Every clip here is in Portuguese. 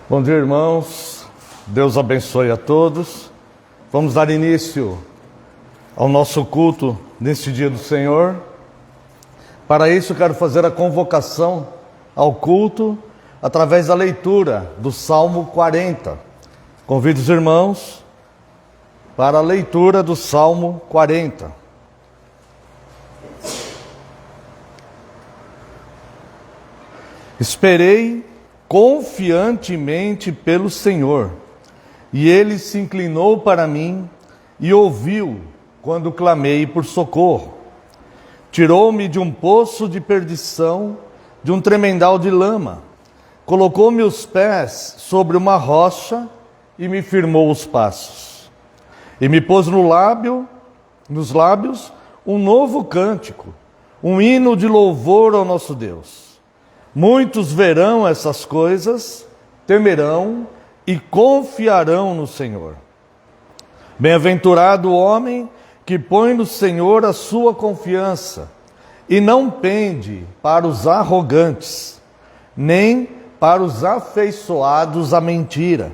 Bom dia, irmãos. Deus abençoe a todos. Vamos dar início ao nosso culto neste dia do Senhor. Para isso, quero fazer a convocação ao culto através da leitura do Salmo 40. Convido os irmãos para a leitura do Salmo 40. Esperei confiantemente pelo Senhor, e Ele se inclinou para mim e ouviu quando clamei por socorro. Tirou-me de um poço de perdição, de um tremendal de lama. Colocou-me os pés sobre uma rocha e me firmou os passos. E me pôs nos lábios, um novo cântico, um hino de louvor ao nosso Deus. Muitos verão essas coisas, temerão e confiarão no Senhor. Bem-aventurado o homem que põe no Senhor a sua confiança e não pende para os arrogantes, nem para os afeiçoados à mentira.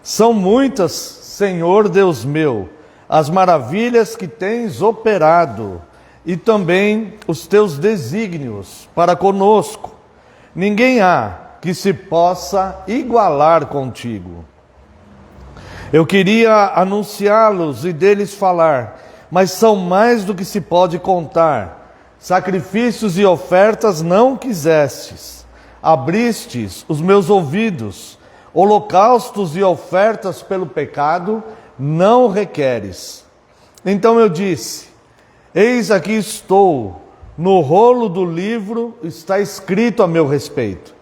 São muitas, Senhor Deus meu, as maravilhas que tens operado e também os teus desígnios para conosco. Ninguém há que se possa igualar contigo. Eu queria anunciá-los e deles falar, mas são mais do que se pode contar. Sacrifícios e ofertas não quisestes. Abristes os meus ouvidos. Holocaustos e ofertas pelo pecado não requeres. Então eu disse: eis aqui estou. No rolo do livro está escrito a meu respeito.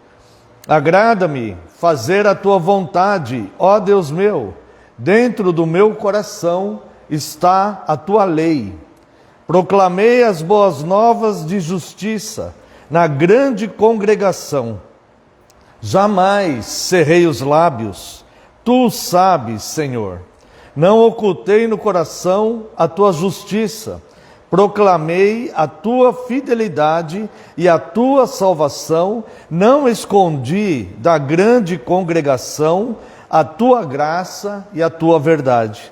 Agrada-me fazer a tua vontade, ó Deus meu. Dentro do meu coração está a tua lei. Proclamei as boas novas de justiça na grande congregação. Jamais cerrei os lábios. Tu sabes, Senhor. Não ocultei no coração a tua justiça. Proclamei a tua fidelidade e a tua salvação, não escondi da grande congregação a tua graça e a tua verdade.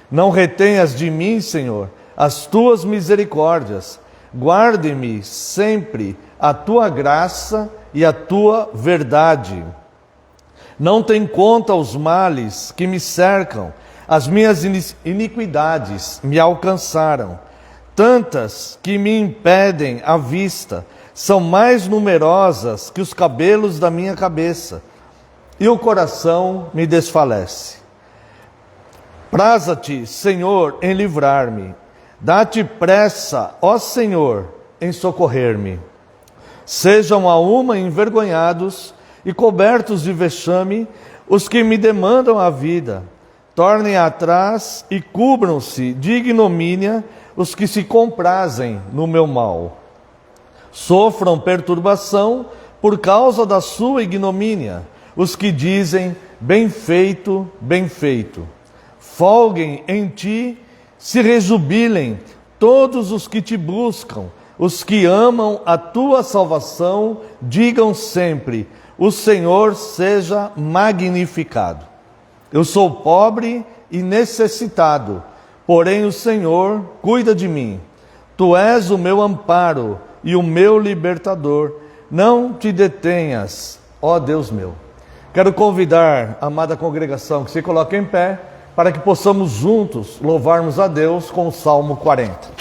Não retenhas de mim, Senhor, as tuas misericórdias. Guarde-me sempre a tua graça e a tua verdade. Não tem conta os males que me cercam, as minhas iniquidades me alcançaram. Tantas que me impedem a vista, são mais numerosas que os cabelos da minha cabeça, e o coração me desfalece. Praza-te, Senhor, em livrar-me. Dá-te pressa, ó Senhor, em socorrer-me. Sejam a uma envergonhados e cobertos de vexame os que me demandam a vida. Tornem atrás e cubram-se de ignomínia os que se comprazem no meu mal. Sofram perturbação por causa da sua ignomínia, os que dizem: bem feito, bem feito. Folguem em ti, se rejubilem todos os que te buscam, os que amam a tua salvação, digam sempre: o Senhor seja magnificado. Eu sou pobre e necessitado, porém o Senhor cuida de mim. Tu és o meu amparo e o meu libertador. Não te detenhas, ó Deus meu. Quero convidar a amada congregação que se coloque em pé para que possamos juntos louvarmos a Deus com o Salmo 40.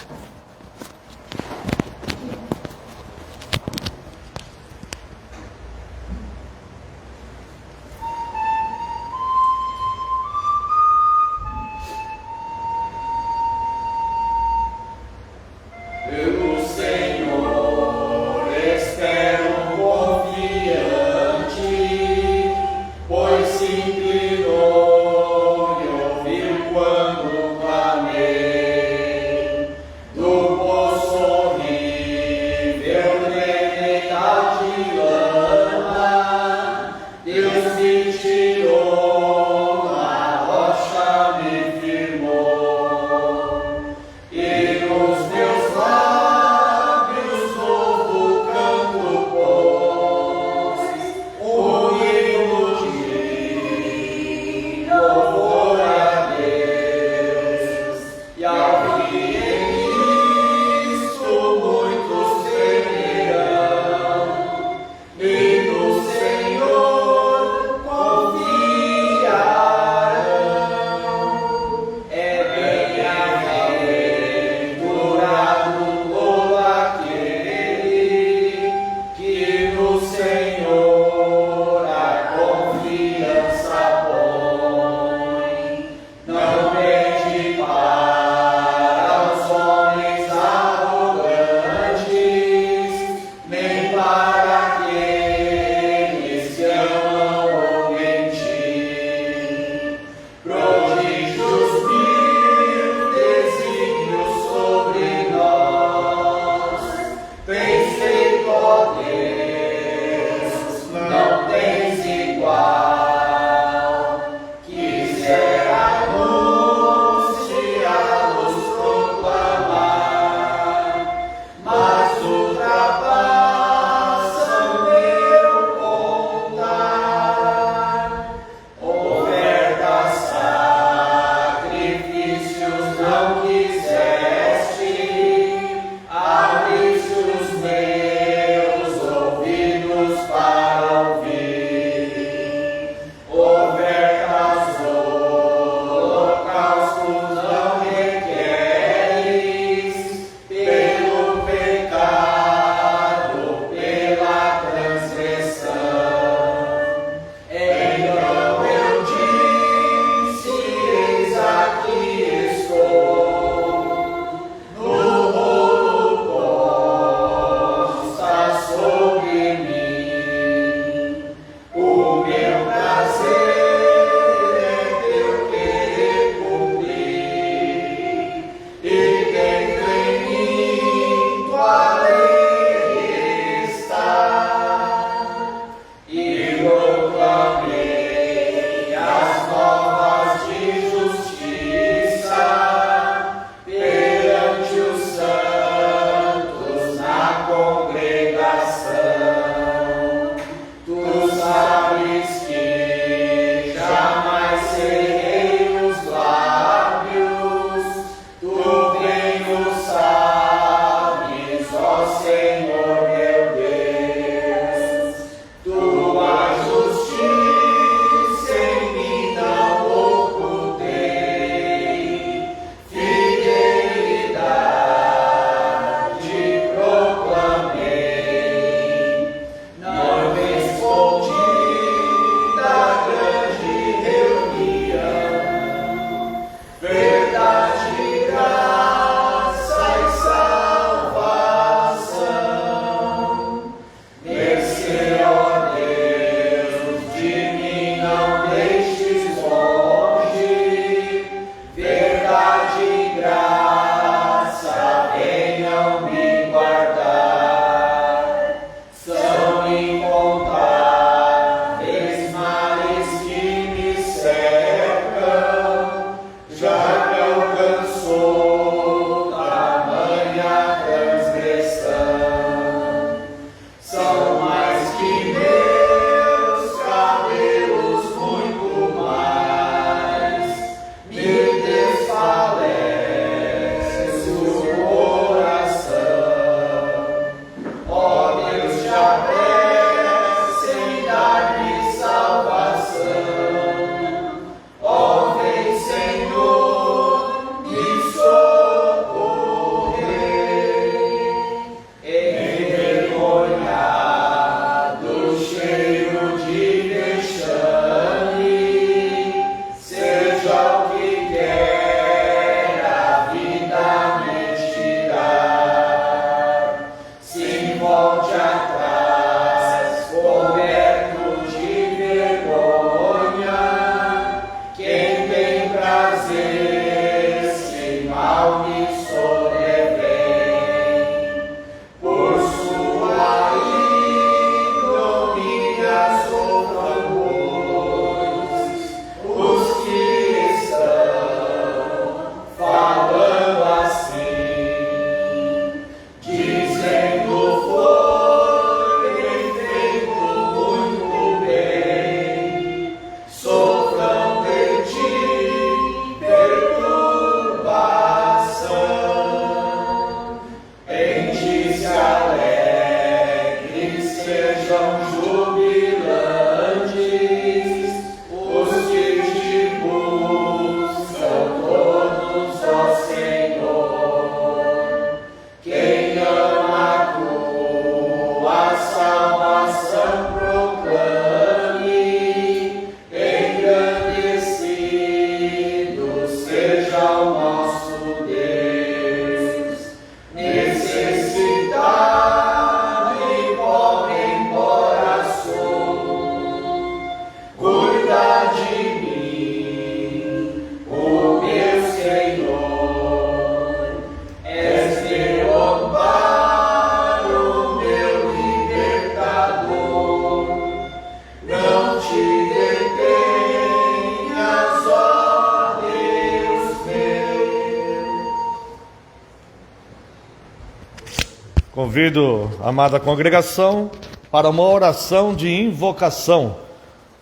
Convido a amada congregação para uma oração de invocação.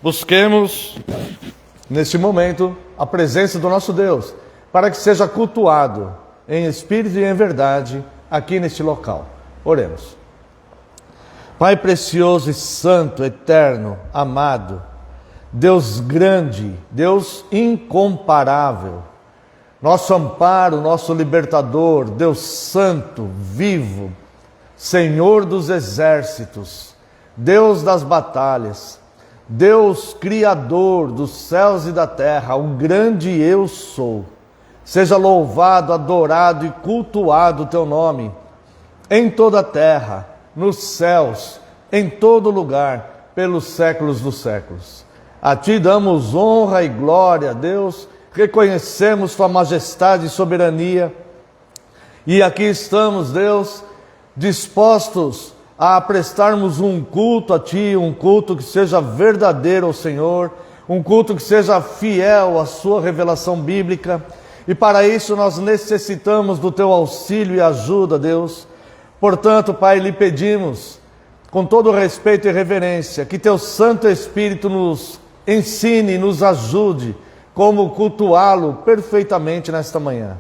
Busquemos, neste momento, a presença do nosso Deus, para que seja cultuado em espírito e em verdade aqui neste local. Oremos. Pai precioso e santo, eterno, amado, Deus grande, Deus incomparável, nosso amparo, nosso libertador, Deus santo, vivo, Senhor dos exércitos, Deus das batalhas, Deus criador dos céus e da terra, o grande eu sou. Seja louvado, adorado e cultuado o teu nome, em toda a terra, nos céus, em todo lugar, pelos séculos dos séculos. A ti damos honra e glória, Deus, reconhecemos tua majestade e soberania, e aqui estamos, Deus, dispostos a prestarmos um culto a ti, um culto que seja verdadeiro ao Senhor, um culto que seja fiel à sua revelação bíblica, e para isso nós necessitamos do teu auxílio e ajuda, Deus. Portanto, Pai, lhe pedimos, com todo respeito e reverência, que teu Santo Espírito nos ensine, nos ajude como cultuá-lo perfeitamente nesta manhã.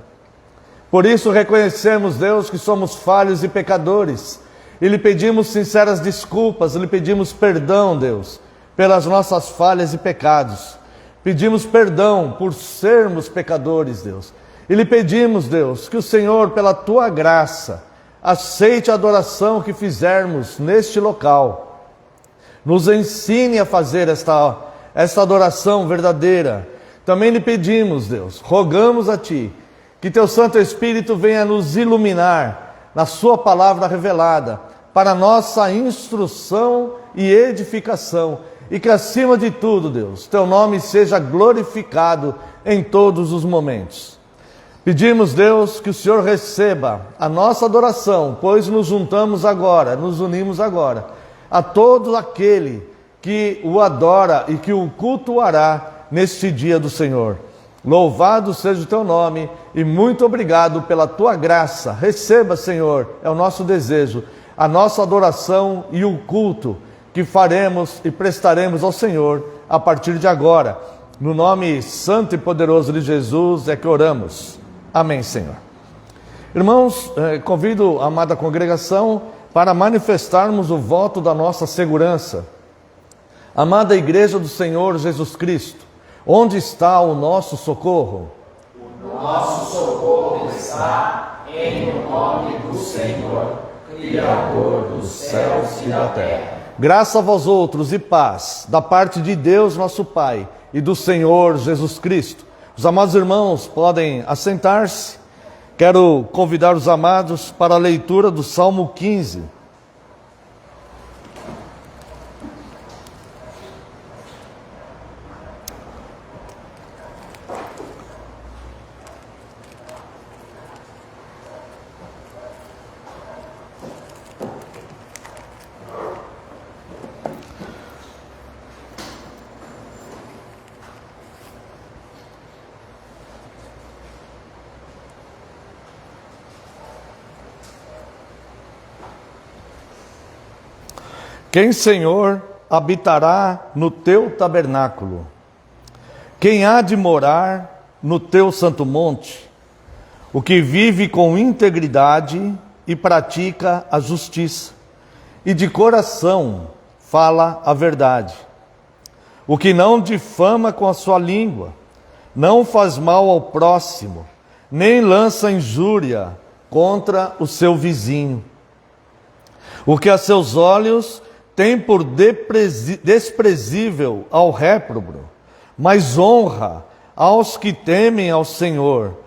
Por isso reconhecemos, Deus, que somos falhos e pecadores, e lhe pedimos sinceras desculpas, lhe pedimos perdão, Deus, pelas nossas falhas e pecados. Pedimos perdão por sermos pecadores, Deus. E lhe pedimos, Deus, que o Senhor, pela tua graça, aceite a adoração que fizermos neste local. Nos ensine a fazer esta adoração verdadeira. Também lhe pedimos, Deus, rogamos a ti, que teu Santo Espírito venha nos iluminar na sua palavra revelada, para nossa instrução e edificação, e que acima de tudo, Deus, teu nome seja glorificado em todos os momentos. Pedimos, Deus, que o Senhor receba a nossa adoração, pois nos juntamos agora, nos unimos agora, a todo aquele que o adora e que o cultuará neste dia do Senhor. Louvado seja o teu nome e muito obrigado pela tua graça. Receba, Senhor, é o nosso desejo, a nossa adoração e o culto que faremos e prestaremos ao Senhor a partir de agora. No nome santo e poderoso de Jesus é que oramos. Amém, Senhor. Irmãos, convido a amada congregação para manifestarmos o voto da nossa segurança. Amada Igreja do Senhor Jesus Cristo, onde está o nosso socorro? O nosso socorro está em o nome do Senhor, Criador dos céus e da terra. Graça a vós outros e paz, da parte de Deus nosso Pai e do Senhor Jesus Cristo. Os amados irmãos podem assentar-se. Quero convidar os amados para a leitura do Salmo 15. Quem, Senhor, habitará no teu tabernáculo? Quem há de morar no teu santo monte? O que vive com integridade e pratica a justiça, e de coração fala a verdade. O que não difama com a sua língua, não faz mal ao próximo, nem lança injúria contra o seu vizinho. O que a seus olhos tem por desprezível ao réprobo, mas honra aos que temem ao Senhor.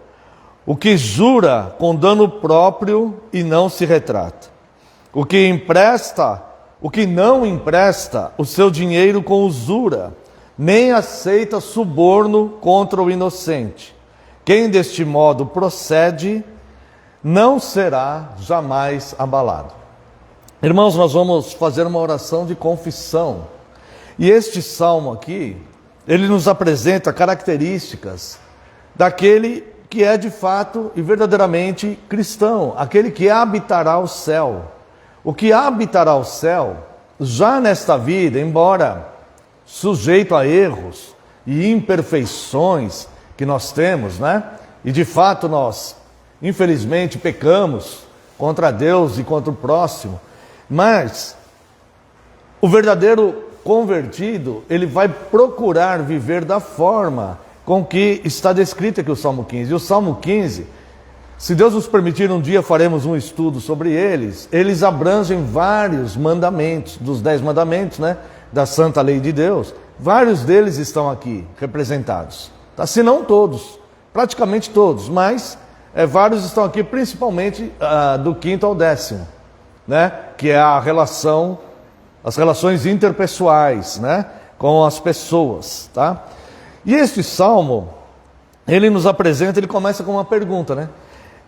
O que jura com dano próprio e não se retrata. O que não empresta o seu dinheiro com usura, nem aceita suborno contra o inocente. Quem deste modo procede, não será jamais abalado. Irmãos, nós vamos fazer uma oração de confissão. E este salmo aqui, ele nos apresenta características daquele que é de fato e verdadeiramente cristão, aquele que habitará o céu, O que habitará o céu, já nesta vida, embora sujeito a erros e imperfeições que nós temos, né? E de fato nós, infelizmente, pecamos contra Deus e contra o próximo, mas o verdadeiro convertido, ele vai procurar viver da forma com que está descrito aqui o Salmo 15. E o Salmo 15, se Deus nos permitir, um dia faremos um estudo sobre eles. Eles abrangem vários mandamentos, dos 10 mandamentos, né, da santa lei de Deus. Vários deles estão aqui representados, tá? Se não todos, praticamente todos, mas vários estão aqui, principalmente do 5º ao 10º, né, que é a relação, as relações interpessoais, né, com as pessoas, tá? E este salmo, ele nos apresenta, ele começa com uma pergunta, né?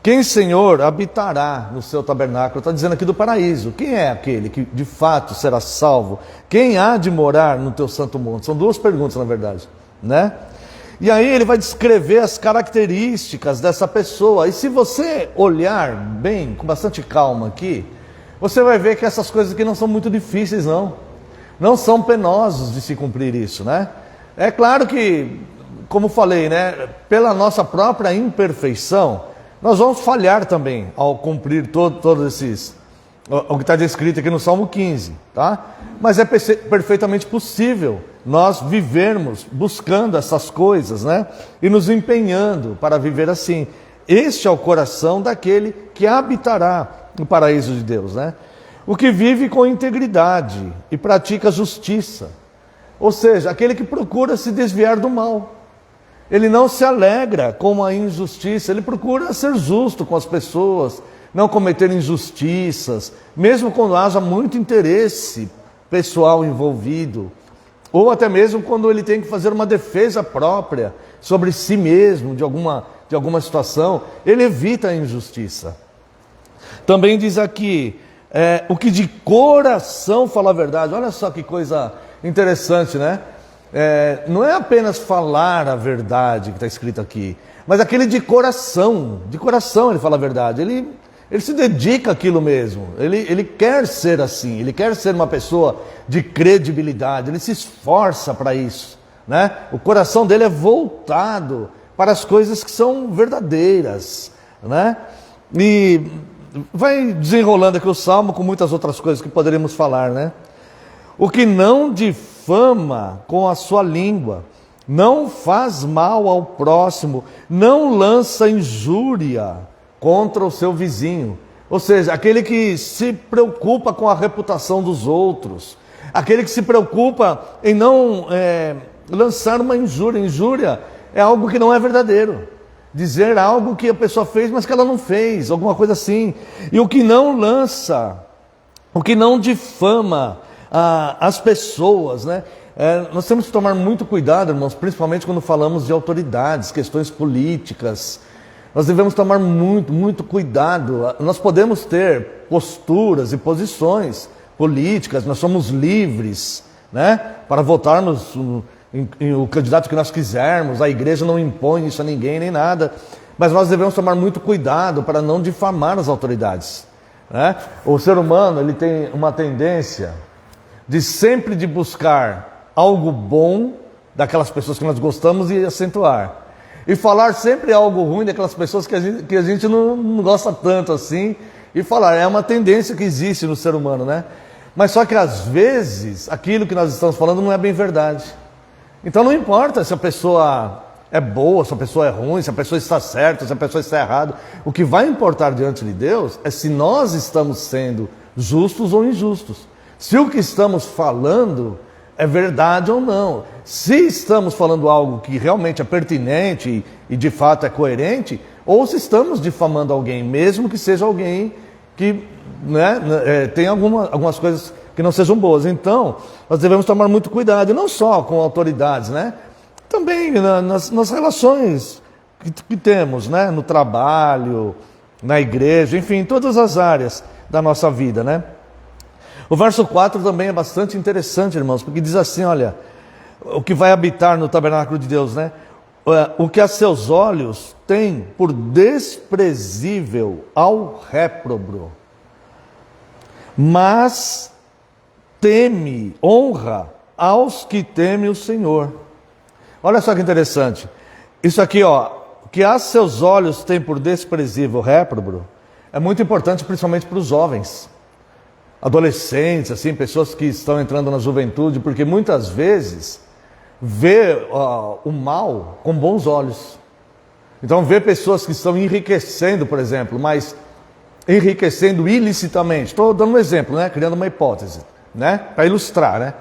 Quem, Senhor, habitará no seu tabernáculo? Está dizendo aqui do paraíso. Quem é aquele que de fato será salvo? Quem há de morar no teu santo monte? São duas perguntas, na verdade, né? E aí ele vai descrever as características dessa pessoa. E se você olhar bem, com bastante calma aqui, você vai ver que essas coisas aqui não são muito difíceis, não. Não são penosos de se cumprir isso, né? É claro que, como falei, né, pela nossa própria imperfeição, nós vamos falhar também ao cumprir todos esses, o que está descrito aqui no Salmo 15, tá? Mas é perfeitamente possível nós vivermos buscando essas coisas, né? E nos empenhando para viver assim. Este é o coração daquele que habitará no paraíso de Deus, né? O que vive com integridade e pratica justiça. Ou seja, aquele que procura se desviar do mal. Ele não se alegra com a injustiça, ele procura ser justo com as pessoas, não cometer injustiças, mesmo quando haja muito interesse pessoal envolvido, ou até mesmo quando ele tem que fazer uma defesa própria sobre si mesmo, de alguma situação, ele evita a injustiça. Também diz aqui, o que de coração fala a verdade. Olha só que coisa interessante, né? Não é apenas falar a verdade que está escrito aqui, mas aquele de coração ele fala a verdade, ele se dedica àquilo mesmo, ele quer ser assim, ele quer ser uma pessoa de credibilidade, ele se esforça para isso, né? O coração dele é voltado para as coisas que são verdadeiras, né? E vai desenrolando aqui o Salmo com muitas outras coisas que poderíamos falar, né? O que não difama com a sua língua, não faz mal ao próximo, não lança injúria contra o seu vizinho. Ou seja, aquele que se preocupa com a reputação dos outros, aquele que se preocupa em não lançar uma injúria. Injúria é algo que não é verdadeiro. Dizer algo que a pessoa fez, mas que ela não fez, alguma coisa assim. E o que não lança, o que não difama as pessoas, né? Nós temos que tomar muito cuidado, irmãos, principalmente quando falamos de autoridades, questões políticas. Nós devemos tomar muito cuidado. Nós podemos ter posturas e posições políticas, nós somos livres, né, para votarmos em o candidato que nós quisermos. A igreja não impõe isso a ninguém nem nada, mas nós devemos tomar muito cuidado para não difamar as autoridades, né? O ser humano, ele tem uma tendência de sempre de buscar algo bom daquelas pessoas que nós gostamos e acentuar, e falar sempre algo ruim daquelas pessoas que a gente não gosta tanto assim, e falar, é uma tendência que existe no ser humano, né? Mas só que às vezes aquilo que nós estamos falando não é bem verdade. Então não importa se a pessoa é boa, se a pessoa é ruim, se a pessoa está certa, se a pessoa está errada. O que vai importar diante de Deus é se nós estamos sendo justos ou injustos. Se o que estamos falando é verdade ou não. Se estamos falando algo que realmente é pertinente e de fato é coerente, ou se estamos difamando alguém, mesmo que seja alguém que, né, tem algumas coisas que não sejam boas. Então, nós devemos tomar muito cuidado, e não só com autoridades, né? Também nas relações que temos, né? No trabalho, na igreja, enfim, em todas as áreas da nossa vida, né? O verso 4 também é bastante interessante, irmãos, porque diz assim, olha, o que vai habitar no tabernáculo de Deus, né? O que a seus olhos tem por desprezível ao réprobo. mas honra aos que temem o Senhor. Olha só que interessante. Isso aqui, ó, que a seus olhos tem por desprezível réprobo, é muito importante principalmente para os jovens, adolescentes, assim, pessoas que estão entrando na juventude, porque muitas vezes vê o mal com bons olhos. Então vê pessoas que estão enriquecendo, por exemplo, mas enriquecendo ilicitamente. Estou dando um exemplo, né? Criando uma hipótese, né? Para ilustrar, né?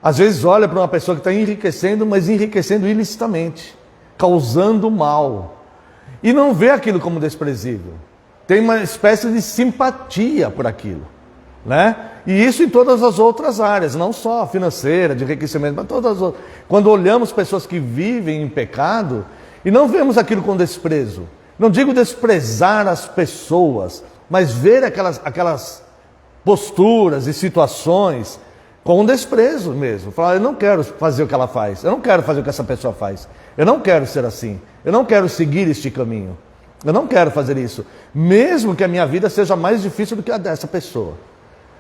Às vezes olha para uma pessoa que está enriquecendo, mas enriquecendo ilicitamente, causando mal, e não vê aquilo como desprezível. Tem uma espécie de simpatia por aquilo, né? E isso em todas as outras áreas, não só financeira, de enriquecimento, mas todas as outras. Quando olhamos pessoas que vivem em pecado e não vemos aquilo com desprezo, não digo desprezar as pessoas, mas ver aquelas posturas e situações com desprezo mesmo. Falar, eu não quero fazer o que ela faz, eu não quero fazer o que essa pessoa faz, eu não quero ser assim, eu não quero seguir este caminho, eu não quero fazer isso, mesmo que a minha vida seja mais difícil do que a dessa pessoa.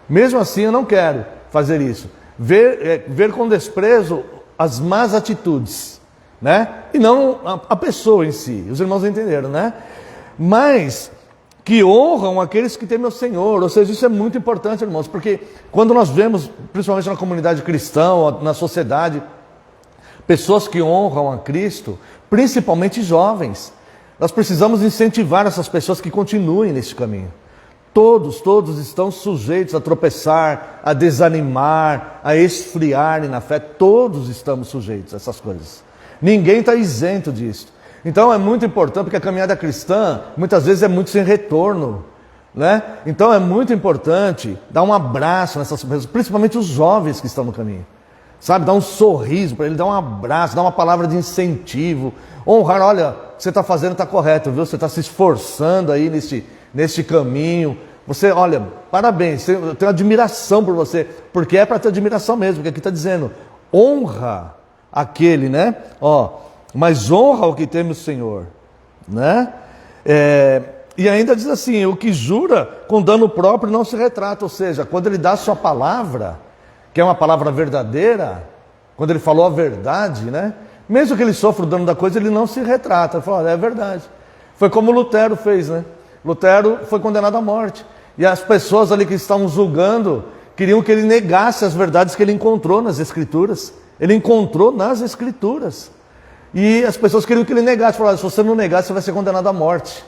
Mesmo assim eu não quero fazer isso. Ver com desprezo as más atitudes, né? E não a pessoa em si. Os irmãos entenderam, né? Mas que honram aqueles que temem o Senhor. Ou seja, isso é muito importante, irmãos, porque quando nós vemos, principalmente na comunidade cristã, na sociedade, pessoas que honram a Cristo, principalmente jovens, nós precisamos incentivar essas pessoas que continuem nesse caminho. Todos estão sujeitos a tropeçar, a desanimar, a esfriarem na fé. Todos estamos sujeitos a essas coisas. Ninguém está isento disso. Então é muito importante, porque a caminhada cristã, muitas vezes é muito sem retorno, né? Então é muito importante dar um abraço nessas pessoas, principalmente os jovens que estão no caminho. Sabe, dar um sorriso para ele, dar um abraço, dar uma palavra de incentivo. Honrar, olha, o que você está fazendo está correto, viu? Você está se esforçando aí neste caminho. Você, olha, parabéns, eu tenho admiração por você, porque é para ter admiração mesmo, porque aqui está dizendo, honra aquele, né? Mas honra o que teme o Senhor, né? E ainda diz assim, o que jura com dano próprio não se retrata, ou seja, quando ele dá a sua palavra, que é uma palavra verdadeira, quando ele falou a verdade, né? Mesmo que ele sofra o dano da coisa, ele não se retrata, ele fala, olha, é verdade. Foi como Lutero fez, né? Lutero foi condenado à morte. E as pessoas ali que estavam julgando queriam que ele negasse as verdades que ele encontrou nas Escrituras. Ele encontrou nas Escrituras. E as pessoas queriam que ele negasse. Falaram, se você não negar, você vai ser condenado à morte.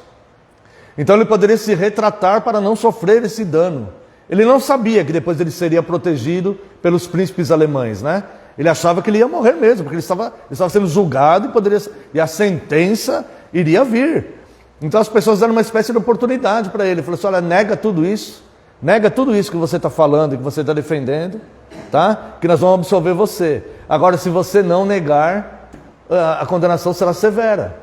Então ele poderia se retratar para não sofrer esse dano. Ele não sabia que depois ele seria protegido pelos príncipes alemães, né? Ele achava que ele ia morrer mesmo, porque ele estava sendo julgado e a sentença iria vir. Então as pessoas deram uma espécie de oportunidade para ele. Falou assim, olha, nega tudo isso que você está falando, que você está defendendo, tá? Que nós vamos absolver você. Agora, se você não negar, a condenação será severa.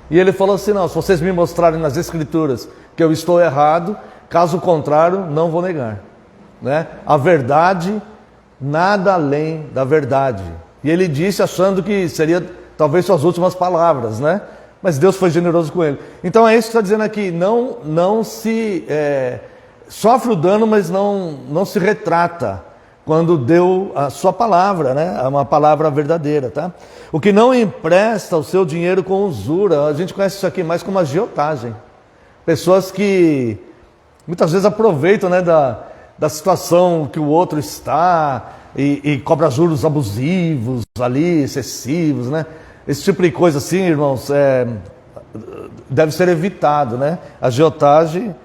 E ele falou assim, não, se vocês me mostrarem nas Escrituras que eu estou errado, caso contrário, não vou negar, né? A verdade, nada além da verdade. E ele disse achando que seria talvez suas últimas palavras, né? Mas Deus foi generoso com ele. Então é isso que está dizendo aqui, não se sofre o dano, mas não se retrata quando deu a sua palavra, né? Uma palavra verdadeira, tá? O que não empresta o seu dinheiro com usura, a gente conhece isso aqui mais como agiotagem. Pessoas que muitas vezes aproveitam, né, da situação que o outro está e cobra juros abusivos ali, excessivos, né? Esse tipo de coisa assim, irmãos, deve ser evitado, né? A agiotagem,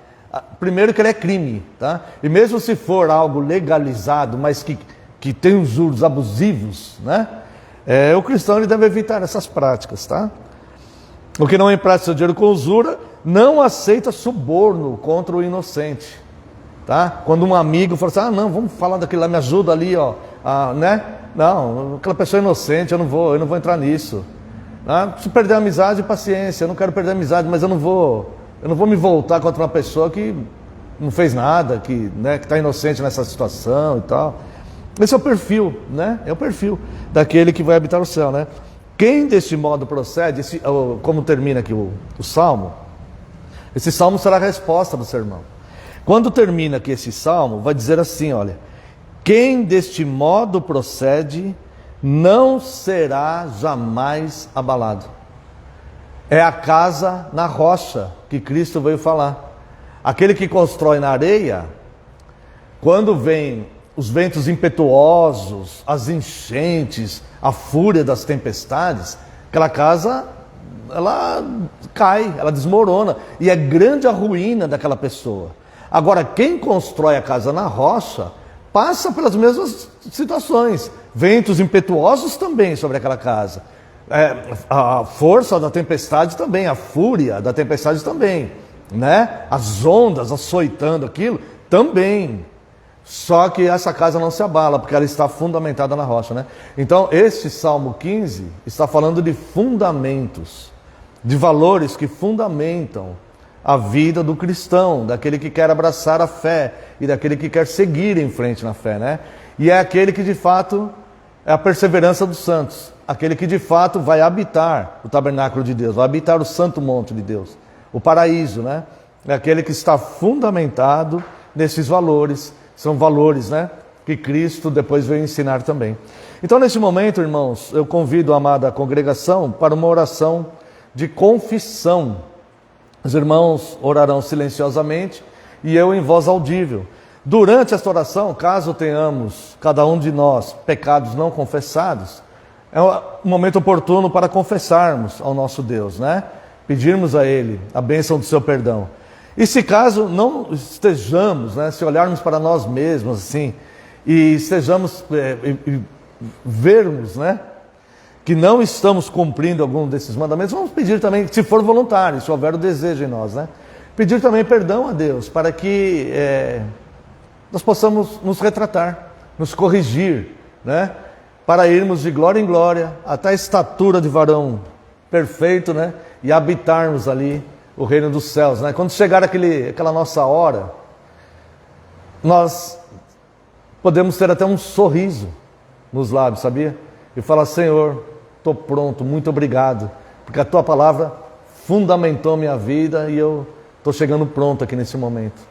primeiro que ele é crime, tá? E mesmo se for algo legalizado, mas que tem os juros abusivos, né? O cristão ele deve evitar essas práticas, tá? O que não empresta seu dinheiro com usura, não aceita suborno contra o inocente, tá? Quando um amigo fala assim, não, vamos falar daquilo lá, me ajuda ali, né? Não, aquela pessoa é inocente, eu não vou entrar nisso. Se perder a amizade, paciência, eu não quero perder a amizade, mas eu não vou me voltar contra uma pessoa que não fez nada, que está inocente nessa situação e tal. Esse é o perfil, né? É o perfil daquele que vai habitar o céu, né? Quem deste modo procede, como termina aqui o salmo, esse salmo será a resposta do sermão. Quando termina aqui esse salmo, vai dizer assim, olha: quem deste modo procede não será jamais abalado. É a casa na rocha que Cristo veio falar. Aquele que constrói na areia, quando vem os ventos impetuosos, as enchentes, a fúria das tempestades, aquela casa, ela cai, ela desmorona, e é grande a ruína daquela pessoa. Agora, quem constrói a casa na rocha, passa pelas mesmas situações, ventos impetuosos também sobre aquela casa, a força da tempestade também, a fúria da tempestade também, né? As ondas açoitando aquilo também. Só que essa casa não se abala, porque ela está fundamentada na rocha, né? Então, este Salmo 15 está falando de fundamentos, de valores que fundamentam a vida do cristão, daquele que quer abraçar a fé e daquele que quer seguir em frente na fé, né? E é aquele que de fato é a perseverança dos santos, aquele que de fato vai habitar o tabernáculo de Deus, vai habitar o santo monte de Deus, o paraíso, né? É aquele que está fundamentado nesses valores. São valores, né, que Cristo depois veio ensinar também. Então, nesse momento, irmãos, eu convido a amada congregação para uma oração de confissão. Os irmãos orarão silenciosamente e eu em voz audível. Durante esta oração, caso tenhamos, cada um de nós, pecados não confessados, é um momento oportuno para confessarmos ao nosso Deus, né? Pedirmos a Ele a bênção do seu perdão. E se caso não estejamos, né, se olharmos para nós mesmos assim, e estejamos, vermos, né, que não estamos cumprindo algum desses mandamentos, vamos pedir também, se for voluntário, se houver o desejo em nós, né, pedir também perdão a Deus, para que nós possamos nos retratar, nos corrigir, né, para irmos de glória em glória, até a estatura de varão perfeito, né, e habitarmos ali o reino dos céus, né? Quando chegar aquela nossa hora, nós podemos ter até um sorriso nos lábios, sabia? E falar: Senhor, estou pronto, muito obrigado, porque a Tua palavra fundamentou minha vida e eu estou chegando pronto aqui nesse momento,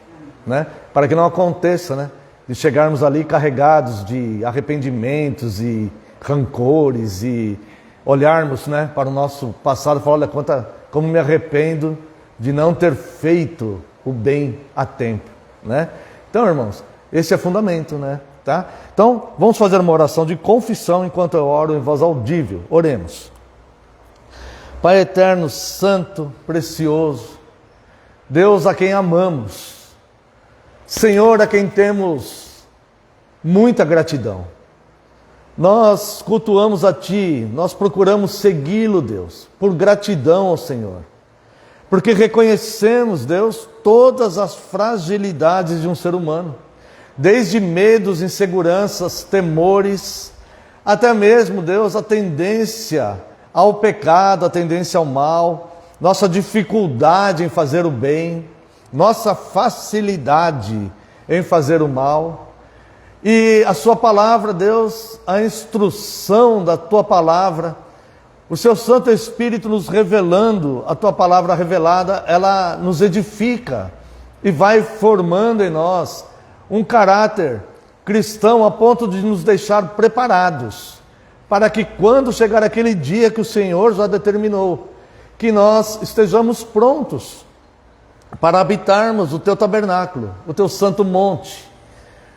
né? Para que não aconteça, né, de chegarmos ali carregados de arrependimentos e rancores e olharmos, né, para o nosso passado e falar: olha, como me arrependo de não ter feito o bem a tempo, né? Então, irmãos, esse é fundamento, né? Tá? Então, vamos fazer uma oração de confissão enquanto eu oro em voz audível. Oremos. Pai eterno, santo, precioso, Deus a quem amamos, Senhor a quem temos muita gratidão. Nós cultuamos a Ti, nós procuramos segui-lo, Deus, por gratidão ao Senhor. Porque reconhecemos, Deus, todas as fragilidades de um ser humano, desde medos, inseguranças, temores, até mesmo, Deus, a tendência ao pecado, a tendência ao mal, nossa dificuldade em fazer o bem, nossa facilidade em fazer o mal. E a Sua palavra, Deus, a instrução da Tua palavra, o Seu Santo Espírito nos revelando, a Tua palavra revelada, ela nos edifica e vai formando em nós um caráter cristão a ponto de nos deixar preparados para que quando chegar aquele dia que o Senhor já determinou, que nós estejamos prontos para habitarmos o Teu tabernáculo, o Teu santo monte,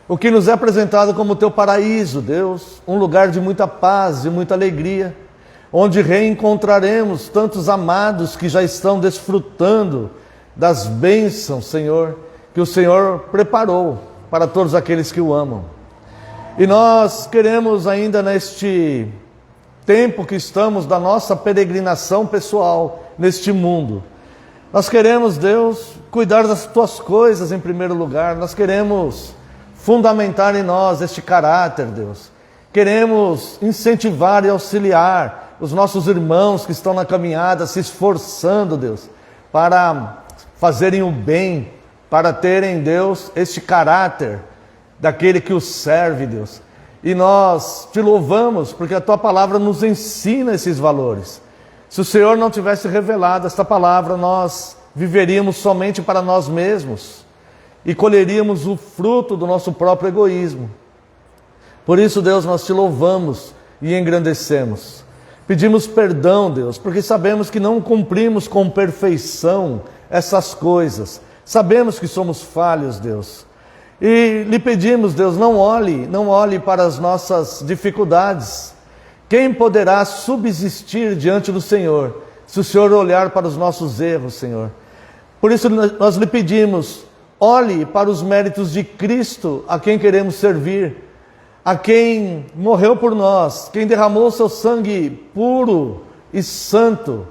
o que nos é apresentado como o Teu paraíso, Deus, um lugar de muita paz e muita alegria, onde reencontraremos tantos amados que já estão desfrutando das bênçãos, Senhor, que o Senhor preparou para todos aqueles que o amam. E nós queremos ainda neste tempo que estamos da nossa peregrinação pessoal neste mundo, nós queremos, Deus, cuidar das Tuas coisas em primeiro lugar, nós queremos fundamentar em nós este caráter, Deus, queremos incentivar e auxiliar os nossos irmãos que estão na caminhada, se esforçando, Deus, para fazerem o bem, para terem, Deus, este caráter daquele que os serve, Deus. E nós Te louvamos, porque a Tua palavra nos ensina esses valores. Se o Senhor não tivesse revelado esta palavra, nós viveríamos somente para nós mesmos. e colheríamos o fruto do nosso próprio egoísmo. Por isso, Deus, nós te louvamos e engrandecemos. Pedimos perdão, Deus, porque sabemos que não cumprimos com perfeição essas coisas. Sabemos que somos falhos, Deus. E lhe pedimos, Deus, não olhe para as nossas dificuldades. Quem poderá subsistir diante do Senhor, se o Senhor olhar para os nossos erros, Senhor? Por isso nós lhe pedimos, olhe para os méritos de Cristo, a quem queremos servir, a quem morreu por nós, quem derramou seu sangue puro e santo,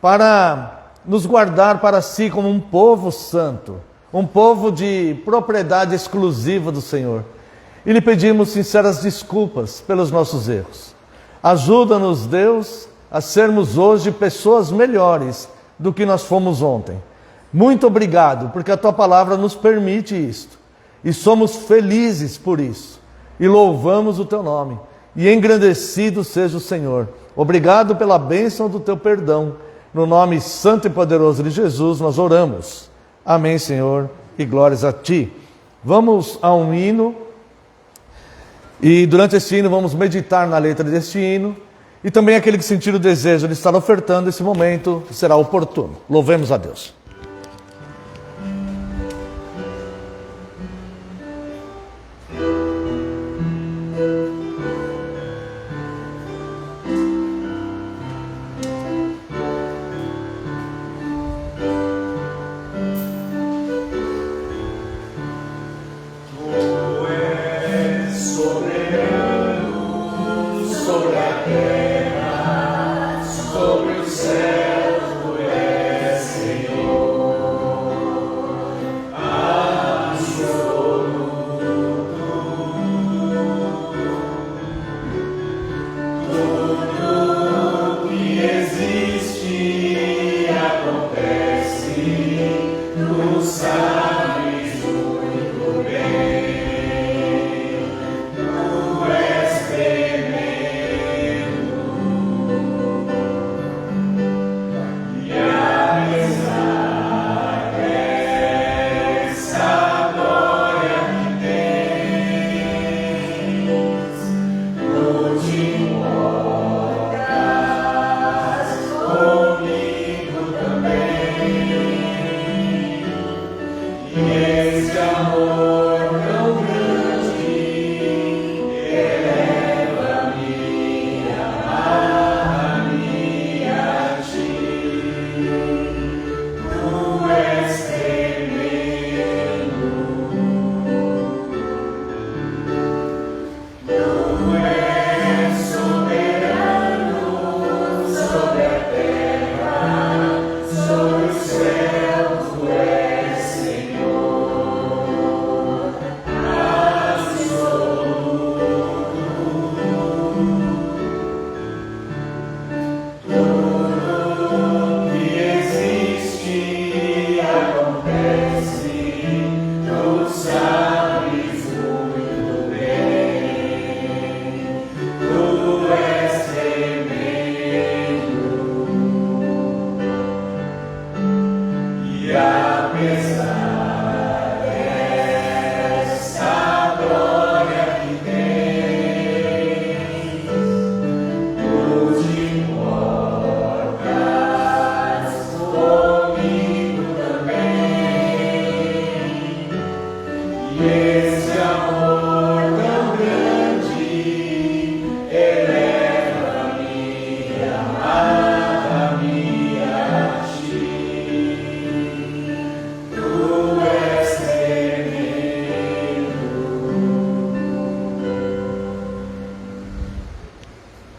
para nos guardar para si como um povo santo, um povo de propriedade exclusiva do Senhor. E lhe pedimos sinceras desculpas pelos nossos erros. Ajuda-nos, Deus, a sermos hoje pessoas melhores do que nós fomos ontem. Muito obrigado, porque a Tua palavra nos permite isto. E somos felizes por isso. E louvamos o Teu nome. E engrandecido seja o Senhor. Obrigado pela bênção do Teu perdão. No nome santo e poderoso de Jesus nós oramos. Amém, Senhor, e glórias a Ti. Vamos a um hino. E durante este hino vamos meditar na letra deste hino. E também aquele que sentir o desejo de estar ofertando esse momento será oportuno. Louvemos a Deus.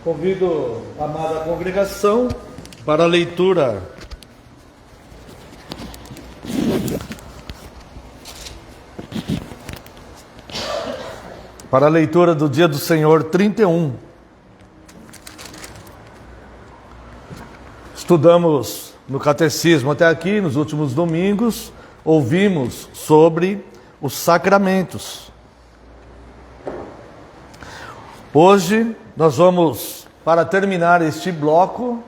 Convido a amada congregação para a leitura do Dia do Senhor 31. Estudamos no catecismo até aqui, nos últimos domingos, ouvimos sobre os sacramentos. Hoje nós vamos, para terminar este bloco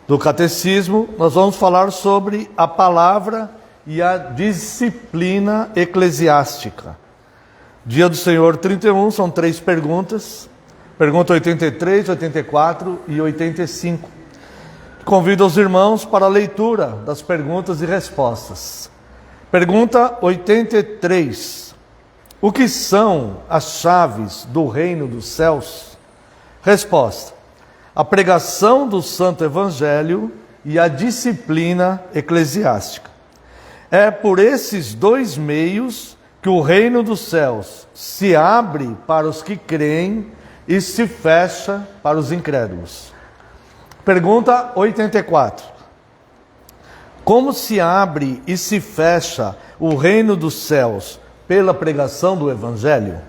do catecismo, nós vamos falar sobre a palavra e a disciplina eclesiástica. Dia do Senhor 31 são 3 perguntas. Pergunta 83, 84 e 85. Convido os irmãos para a leitura das perguntas e respostas. Pergunta 83. O que são as chaves do reino dos céus? Resposta: a pregação do Santo Evangelho e a disciplina eclesiástica. É por esses 2 meios que o reino dos céus se abre para os que creem e se fecha para os incrédulos. Pergunta 84. Como se abre e se fecha o reino dos céus pela pregação do Evangelho?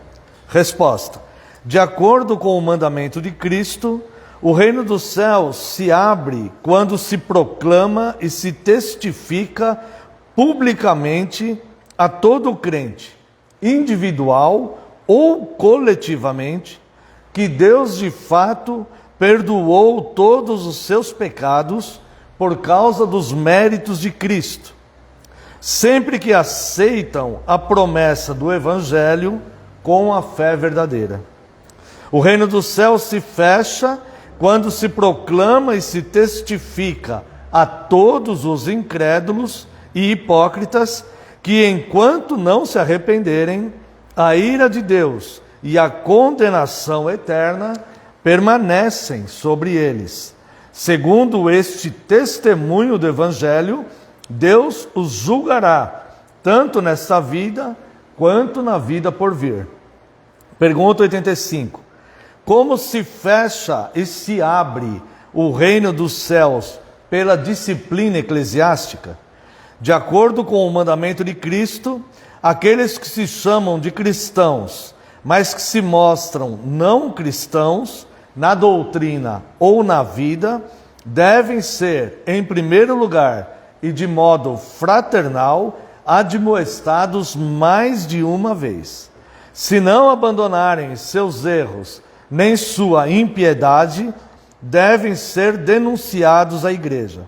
Resposta: de acordo com o mandamento de Cristo, o reino dos céus se abre quando se proclama e se testifica publicamente a todo crente, individual ou coletivamente, que Deus de fato perdoou todos os seus pecados por causa dos méritos de Cristo, sempre que aceitam a promessa do Evangelho com a fé verdadeira. O reino dos céus se fecha quando se proclama e se testifica a todos os incrédulos e hipócritas que, enquanto não se arrependerem, a ira de Deus e a condenação eterna permanecem sobre eles. Segundo este testemunho do Evangelho, Deus os julgará, tanto nesta vida quanto na vida por vir. Pergunta 85. Como se fecha e se abre o reino dos céus pela disciplina eclesiástica? De acordo com o mandamento de Cristo, aqueles que se chamam de cristãos, mas que se mostram não cristãos, na doutrina ou na vida, devem ser, em primeiro lugar e de modo fraternal, admoestados mais de uma vez. Se não abandonarem seus erros, nem sua impiedade, devem ser denunciados à igreja,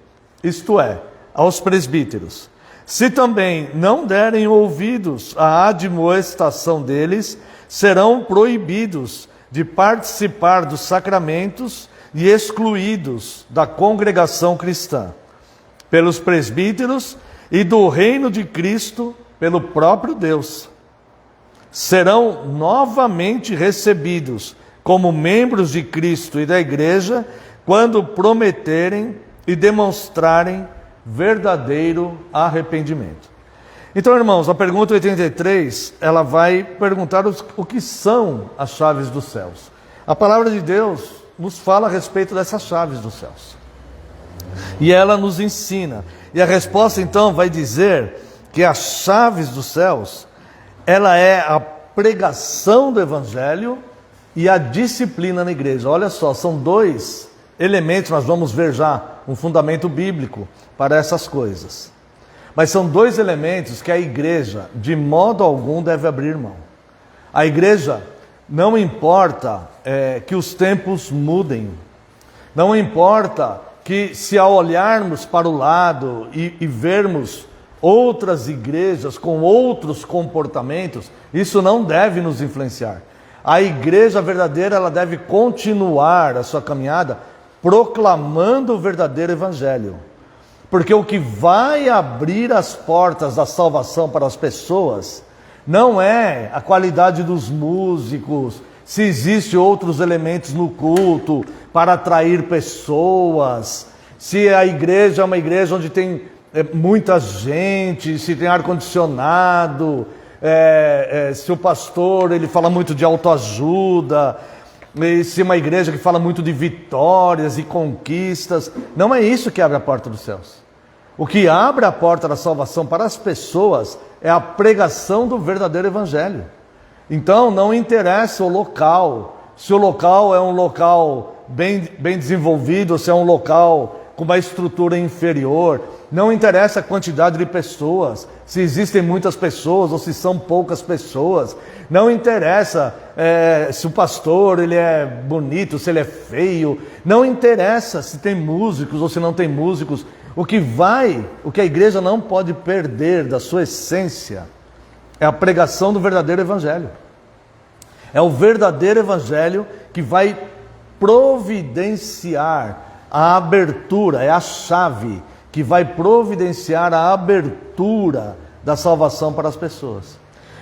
isto é, aos presbíteros. Se também não derem ouvidos à admoestação deles, serão proibidos de participar dos sacramentos e excluídos da congregação cristã, pelos presbíteros e do reino de Cristo pelo próprio Deus. Serão novamente recebidos como membros de Cristo e da igreja quando prometerem e demonstrarem verdadeiro arrependimento. Então, irmãos, a pergunta 83, ela vai perguntar o que são as chaves dos céus. A palavra de Deus nos fala a respeito dessas chaves dos céus. E ela nos ensina. E a resposta, então, vai dizer que as chaves dos céus, ela é a pregação do Evangelho e a disciplina na igreja. Olha só, são 2 elementos, nós vamos ver já um fundamento bíblico para essas coisas. Mas são 2 elementos que a igreja, de modo algum, deve abrir mão. A igreja, não importa que os tempos mudem, não importa que, se ao olharmos para o lado e vermos outras igrejas com outros comportamentos, isso não deve nos influenciar. A igreja verdadeira, ela deve continuar a sua caminhada proclamando o verdadeiro evangelho. Porque o que vai abrir as portas da salvação para as pessoas não é a qualidade dos músicos, se existem outros elementos no culto para atrair pessoas, se a igreja é uma igreja onde tem muita gente, se tem ar-condicionado, se o pastor ele fala muito de autoajuda, e se é uma igreja que fala muito de vitórias e conquistas. Não é isso que abre a porta dos céus. O que abre a porta da salvação para as pessoas é a pregação do verdadeiro evangelho. Então não interessa o local, se o local é um local bem desenvolvido, ou se é um local com uma estrutura inferior, não interessa a quantidade de pessoas, se existem muitas pessoas ou se são poucas pessoas, não interessa se o pastor ele é bonito, se ele é feio, não interessa se tem músicos ou se não tem músicos. O que a igreja não pode perder da sua essência é a pregação do verdadeiro evangelho. É o verdadeiro evangelho que vai providenciar a abertura, é a chave que vai providenciar a abertura da salvação para as pessoas.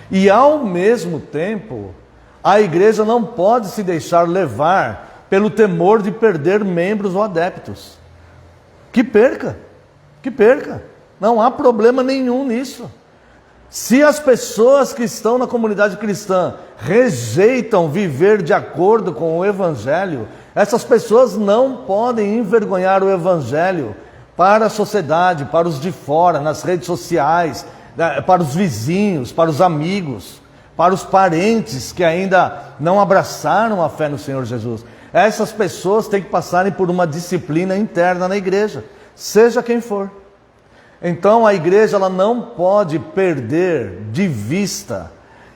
E ao mesmo tempo, a igreja não pode se deixar levar pelo temor de perder membros ou adeptos. Que perca. Não há problema nenhum nisso. Se as pessoas que estão na comunidade cristã rejeitam viver de acordo com o evangelho, essas pessoas não podem envergonhar o evangelho para a sociedade, para os de fora, nas redes sociais, para os vizinhos, para os amigos, para os parentes que ainda não abraçaram a fé no Senhor Jesus. Essas pessoas têm que passarem por uma disciplina interna na igreja, seja quem for. Então a igreja ela não pode perder de vista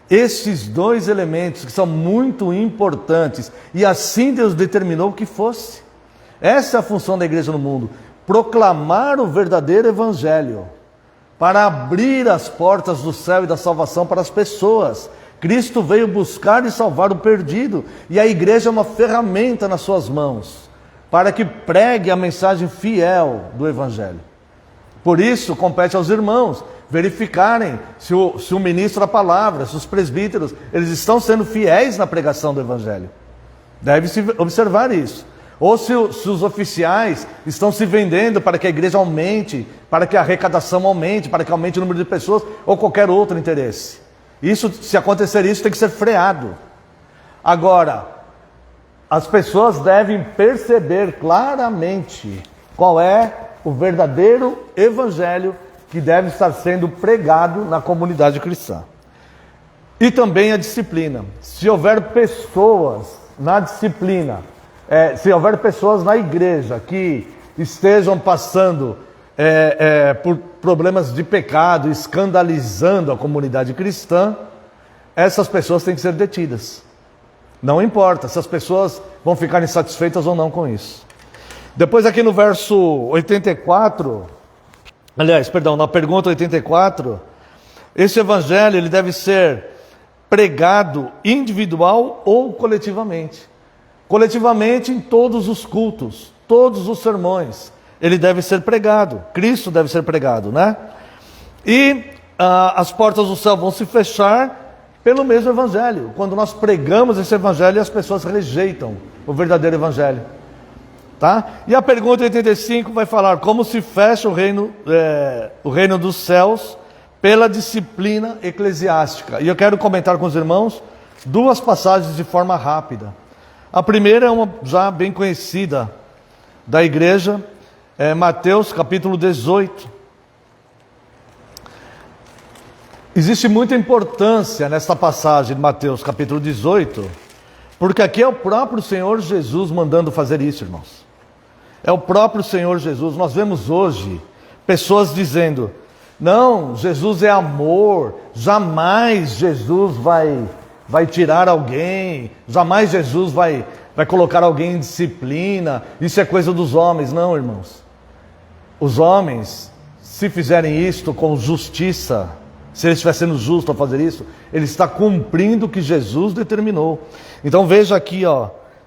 esses dois elementos que são muito importantes, e assim Deus determinou que fosse. Essa é a função da igreja no mundo: proclamar o verdadeiro evangelho, para abrir as portas do céu e da salvação para as pessoas. Cristo veio buscar e salvar o perdido, e a igreja é uma ferramenta nas suas mãos, para que pregue a mensagem fiel do evangelho. Por isso, compete aos irmãos verificarem se o ministro da palavra, se os presbíteros, eles estão sendo fiéis na pregação do evangelho. Deve-se observar isso. Ou se os oficiais estão se vendendo para que a igreja aumente, para que a arrecadação aumente, para que aumente o número de pessoas, ou qualquer outro interesse. Isso, se acontecer isso, tem que ser freado. Agora, as pessoas devem perceber claramente qual é o verdadeiro evangelho que deve estar sendo pregado na comunidade cristã. E também a disciplina. Se houver pessoas na disciplina, se houver pessoas na igreja que estejam passando por problemas de pecado, escandalizando a comunidade cristã, essas pessoas têm que ser detidas. Não importa se as pessoas vão ficar insatisfeitas ou não com isso. Depois aqui no verso 84, na pergunta 84, esse evangelho ele deve ser pregado individual ou coletivamente. Coletivamente em todos os cultos, todos os sermões, ele deve ser pregado. Cristo deve ser pregado, né? E as portas do céu vão se fechar pelo mesmo evangelho. Quando nós pregamos esse evangelho, as pessoas rejeitam o verdadeiro evangelho. Tá? E a pergunta 85 vai falar como se fecha o reino dos céus pela disciplina eclesiástica. E eu quero comentar com os irmãos duas passagens de forma rápida. A primeira é uma já bem conhecida da igreja, Mateus capítulo 18. Existe muita importância nesta passagem de Mateus capítulo 18, porque aqui é o próprio Senhor Jesus mandando fazer isso, irmãos. É o próprio Senhor Jesus. Nós vemos hoje pessoas dizendo: não, Jesus é amor, jamais Jesus vai tirar alguém, jamais Jesus vai colocar alguém em disciplina, isso é coisa dos homens. Não, irmãos. Os homens, se fizerem isto com justiça, se ele estiver sendo justo ao fazer isso, ele está cumprindo o que Jesus determinou. Então veja aqui,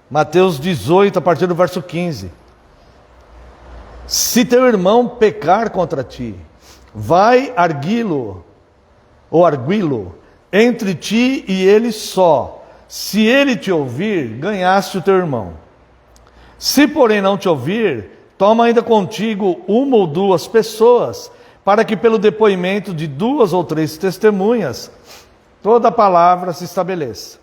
Mateus 18, a partir do verso 15. Se teu irmão pecar contra ti, vai arguí-lo entre ti e ele só. Se ele te ouvir, ganhaste o teu irmão. Se porém não te ouvir, toma ainda contigo uma ou duas pessoas, para que pelo depoimento de 2 ou 3 testemunhas, toda a palavra se estabeleça.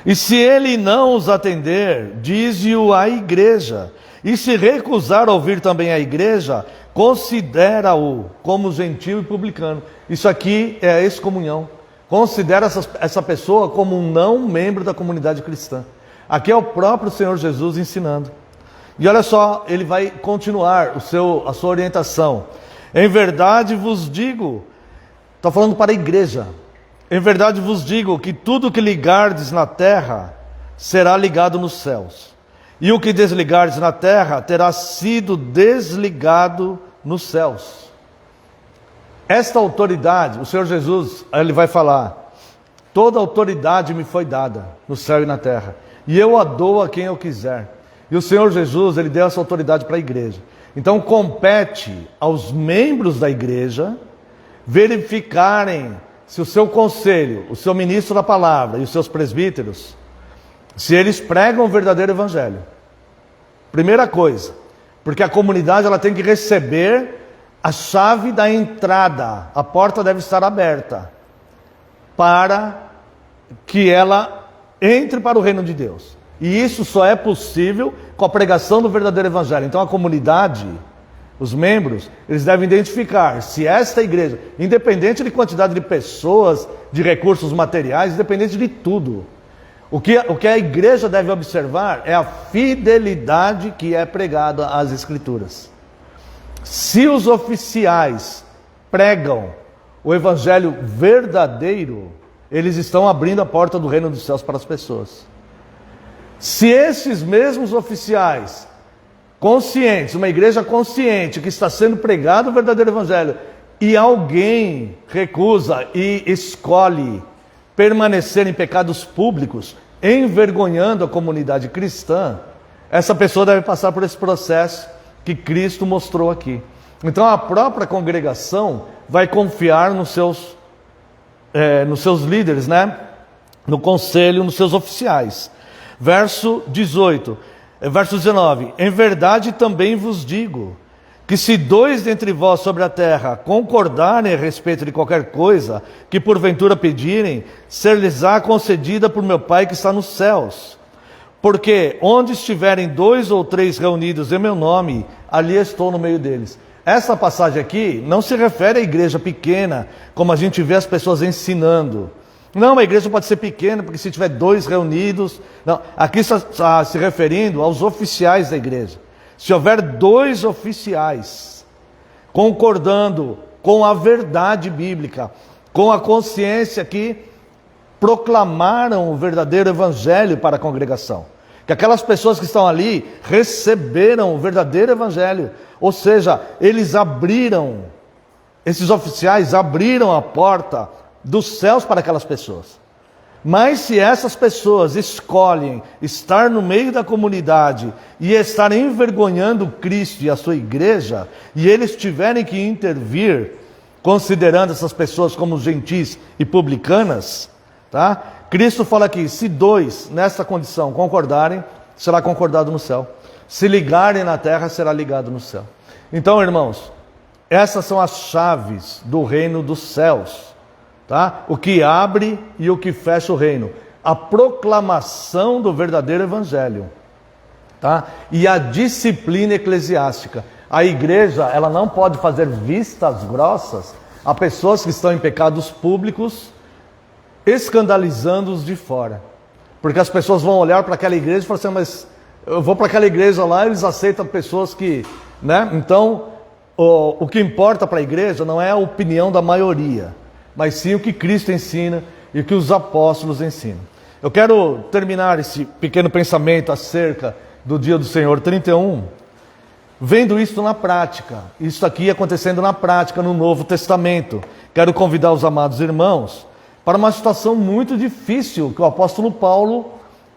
E se ele não os atender, dize-o à igreja. E se recusar a ouvir também a igreja, considera-o como gentil e publicano. Isso aqui é a excomunhão. Considera essa pessoa como um não membro da comunidade cristã. Aqui é o próprio Senhor Jesus ensinando. E olha só, ele vai continuar a sua orientação. Em verdade vos digo, está falando para a igreja. Em verdade vos digo que tudo que ligardes na terra será ligado nos céus. E o que desligardes na terra terá sido desligado nos céus. Esta autoridade, o Senhor Jesus, ele vai falar: toda autoridade me foi dada no céu e na terra, e eu a dou a quem eu quiser. E o Senhor Jesus, ele deu essa autoridade para a igreja. Então compete aos membros da igreja verificarem se o seu conselho, o seu ministro da palavra e os seus presbíteros, se eles pregam o verdadeiro evangelho. Primeira coisa, porque a comunidade ela tem que receber a chave da entrada, a porta deve estar aberta, para que ela entre para o reino de Deus. E isso só é possível com a pregação do verdadeiro evangelho. Então a comunidade, os membros, eles devem identificar se esta igreja, independente de quantidade de pessoas, de recursos materiais, independente de tudo, o que a igreja deve observar é a fidelidade que é pregada às Escrituras. Se os oficiais pregam o evangelho verdadeiro, eles estão abrindo a porta do reino dos céus para as pessoas. Se esses mesmos oficiais conscientes, uma igreja consciente que está sendo pregado o verdadeiro evangelho, e alguém recusa e escolhe permanecer em pecados públicos, envergonhando a comunidade cristã, essa pessoa deve passar por esse processo que Cristo mostrou aqui. Então a própria congregação vai confiar nos seus líderes, né? No conselho, nos seus oficiais. Verso 19: em verdade também vos digo, que se 2 dentre vós sobre a terra concordarem a respeito de qualquer coisa que porventura pedirem, ser-lhes-á concedida por meu Pai que está nos céus. Porque onde estiverem 2 ou 3 reunidos em meu nome, ali estou no meio deles. Essa passagem aqui não se refere à igreja pequena, como a gente vê as pessoas ensinando. Não, a igreja pode ser pequena, porque se tiver 2 reunidos... Não, aqui está se referindo aos oficiais da igreja. Se houver 2 oficiais concordando com a verdade bíblica, com a consciência que proclamaram o verdadeiro evangelho para a congregação, que aquelas pessoas que estão ali receberam o verdadeiro evangelho, ou seja, esses oficiais abriram a porta dos céus para aquelas pessoas. Mas se essas pessoas escolhem estar no meio da comunidade e estar envergonhando Cristo e a sua igreja, e eles tiverem que intervir, considerando essas pessoas como gentis e publicanas, tá? Cristo fala aqui: se 2 nessa condição concordarem, será concordado no céu. Se ligarem na terra, será ligado no céu. Então, irmãos, essas são as chaves do reino dos céus. Tá? O que abre e o que fecha o reino. A proclamação do verdadeiro evangelho. Tá? E a disciplina eclesiástica. A igreja, ela não pode fazer vistas grossas a pessoas que estão em pecados públicos, escandalizando-os de fora. Porque as pessoas vão olhar para aquela igreja e falar assim: mas eu vou para aquela igreja lá, eles aceitam pessoas que... né? Então, o que importa para a igreja não é a opinião da maioria, mas sim o que Cristo ensina e o que os apóstolos ensinam. Eu quero terminar esse pequeno pensamento acerca do dia do Senhor 31, vendo isso na prática, isso aqui acontecendo na prática no Novo Testamento. Quero convidar os amados irmãos para uma situação muito difícil que o apóstolo Paulo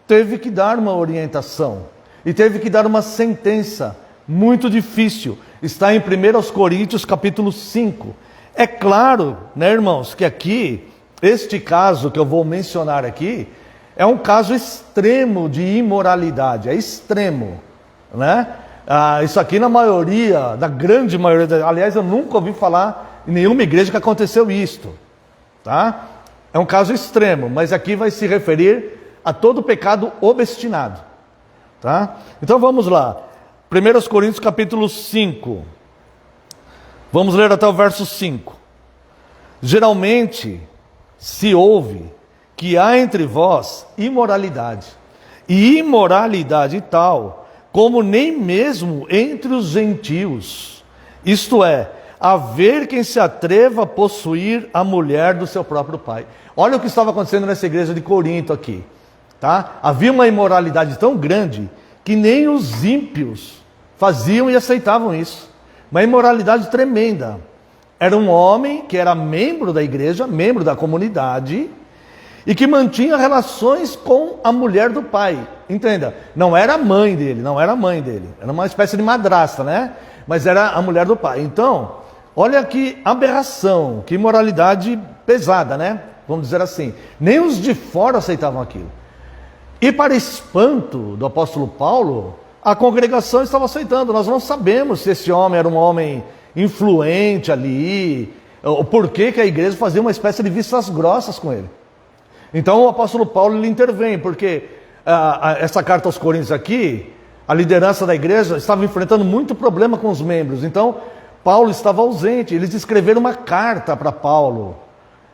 teve que dar uma orientação e teve que dar uma sentença muito difícil. Está em 1 Coríntios capítulo 5. É claro, né, irmãos, que aqui, este caso que eu vou mencionar aqui, é um caso extremo de imoralidade, é extremo, né? Isso aqui na grande maioria, aliás, eu nunca ouvi falar em nenhuma igreja que aconteceu isto, tá? É um caso extremo, mas aqui vai se referir a todo pecado obstinado, tá? Então vamos lá, 1 Coríntios capítulo 5, vamos ler até o verso 5. Geralmente se ouve que há entre vós imoralidade, e imoralidade tal, como nem mesmo entre os gentios, isto é, haver quem se atreva a possuir a mulher do seu próprio pai. Olha o que estava acontecendo nessa igreja de Corinto aqui, tá? Havia uma imoralidade tão grande que nem os ímpios faziam e aceitavam isso. Uma imoralidade tremenda. Era um homem que era membro da igreja, membro da comunidade, e que mantinha relações com a mulher do pai. Entenda, não era a mãe dele, era uma espécie de madrasta, né? Mas era a mulher do pai. Então, olha que aberração, que imoralidade pesada, né? Vamos dizer assim. Nem os de fora aceitavam aquilo. E para espanto do apóstolo Paulo, a congregação estava aceitando. Nós não sabemos se esse homem era um homem influente ali, ou por que a igreja fazia uma espécie de vistas grossas com ele. Então o apóstolo Paulo ele intervém, porque essa carta aos Coríntios aqui, a liderança da igreja estava enfrentando muito problema com os membros. Então Paulo estava ausente. Eles escreveram uma carta para Paulo,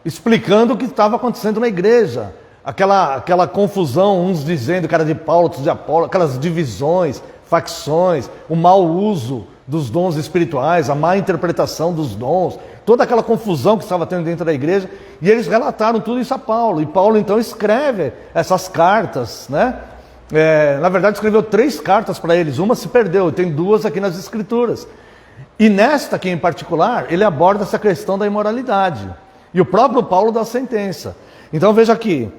explicando o que estava acontecendo na igreja. Aquela confusão, uns dizendo que era de Paulo, outros de Apolo, aquelas divisões, facções, o mau uso dos dons espirituais, a má interpretação dos dons, toda aquela confusão que estava tendo dentro da igreja, e eles relataram tudo isso a Paulo, e Paulo então escreve essas cartas, né? Na verdade escreveu 3 cartas para eles, uma se perdeu, tem 2 aqui nas escrituras, e nesta aqui em particular, ele aborda essa questão da imoralidade, e o próprio Paulo dá a sentença. Então veja aqui,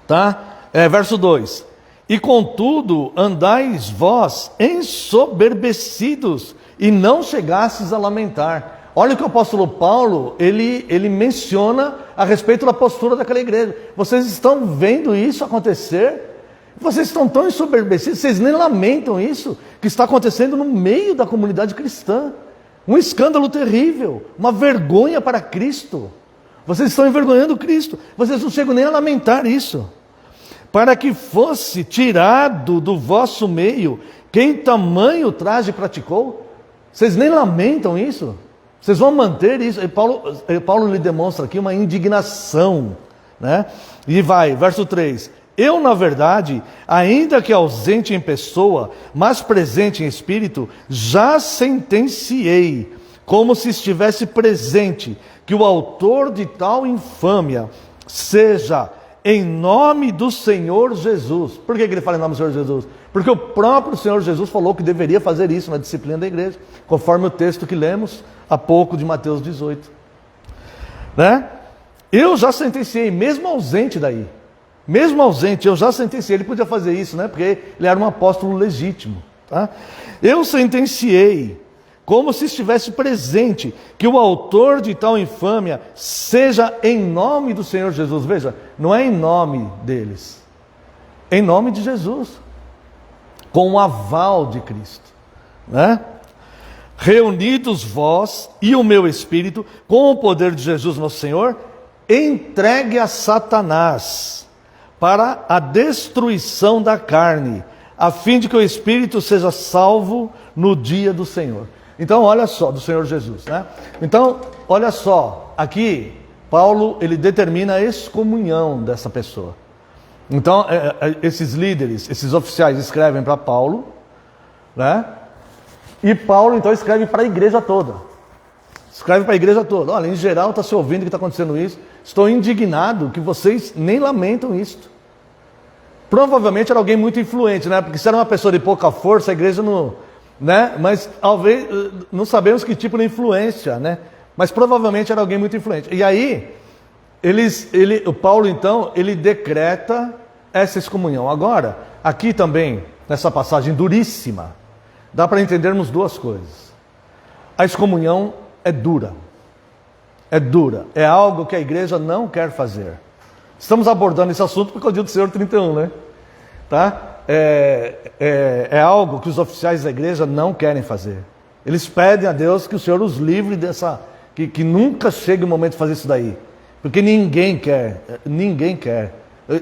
tá? Verso 2, e contudo andais vós ensoberbecidos, e não chegastes a lamentar. Olha o que o apóstolo Paulo, ele menciona a respeito da postura daquela igreja. Vocês estão vendo isso acontecer? Vocês estão tão ensoberbecidos, vocês nem lamentam isso, que está acontecendo no meio da comunidade cristã. Um escândalo terrível, uma vergonha para Cristo. Vocês estão envergonhando Cristo, vocês não chegam nem a lamentar isso. Para que fosse tirado do vosso meio quem tamanho traje praticou. Vocês nem lamentam isso? Vocês vão manter isso? E Paulo lhe demonstra aqui uma indignação, né? E vai, verso 3. Eu, na verdade, ainda que ausente em pessoa, mas presente em espírito, já sentenciei, como se estivesse presente, que o autor de tal infâmia seja em nome do Senhor Jesus. Por que ele fala em nome do Senhor Jesus? Porque o próprio Senhor Jesus falou que deveria fazer isso na disciplina da igreja, conforme o texto que lemos há pouco de Mateus 18. Né? Eu já sentenciei, mesmo ausente daí. Mesmo ausente, eu já sentenciei. Ele podia fazer isso, né? Porque ele era um apóstolo legítimo. Tá? Eu sentenciei, como se estivesse presente, que o autor de tal infâmia seja em nome do Senhor Jesus. Veja, não é em nome deles, é em nome de Jesus, com o aval de Cristo, né? Reunidos vós e o meu espírito, com o poder de Jesus nosso Senhor, entregue a Satanás para a destruição da carne, a fim de que o espírito seja salvo no dia do Senhor. Então, olha só, do Senhor Jesus, né? Então, olha só, aqui, Paulo, ele determina a excomunhão dessa pessoa. Então, esses líderes, esses oficiais escrevem para Paulo, né? E Paulo, então, escreve para a igreja toda. Escreve para a igreja toda. Olha, em geral, está se ouvindo que está acontecendo isso. Estou indignado que vocês nem lamentam isto. Provavelmente era alguém muito influente, né? Porque se era uma pessoa de pouca força, a igreja não... né? Mas talvez não sabemos que tipo de influência, né? Mas provavelmente era alguém muito influente. E aí o Paulo então ele decreta essa excomunhão. Agora, aqui também nessa passagem duríssima, dá para entendermos 2 coisas. A excomunhão é dura, é algo que a igreja não quer fazer. Estamos abordando esse assunto porque é o dia do Senhor 31, né? Tá? É algo que os oficiais da igreja não querem fazer. Eles pedem a Deus que o Senhor os livre dessa... Que nunca chegue o momento de fazer isso daí. Porque ninguém quer.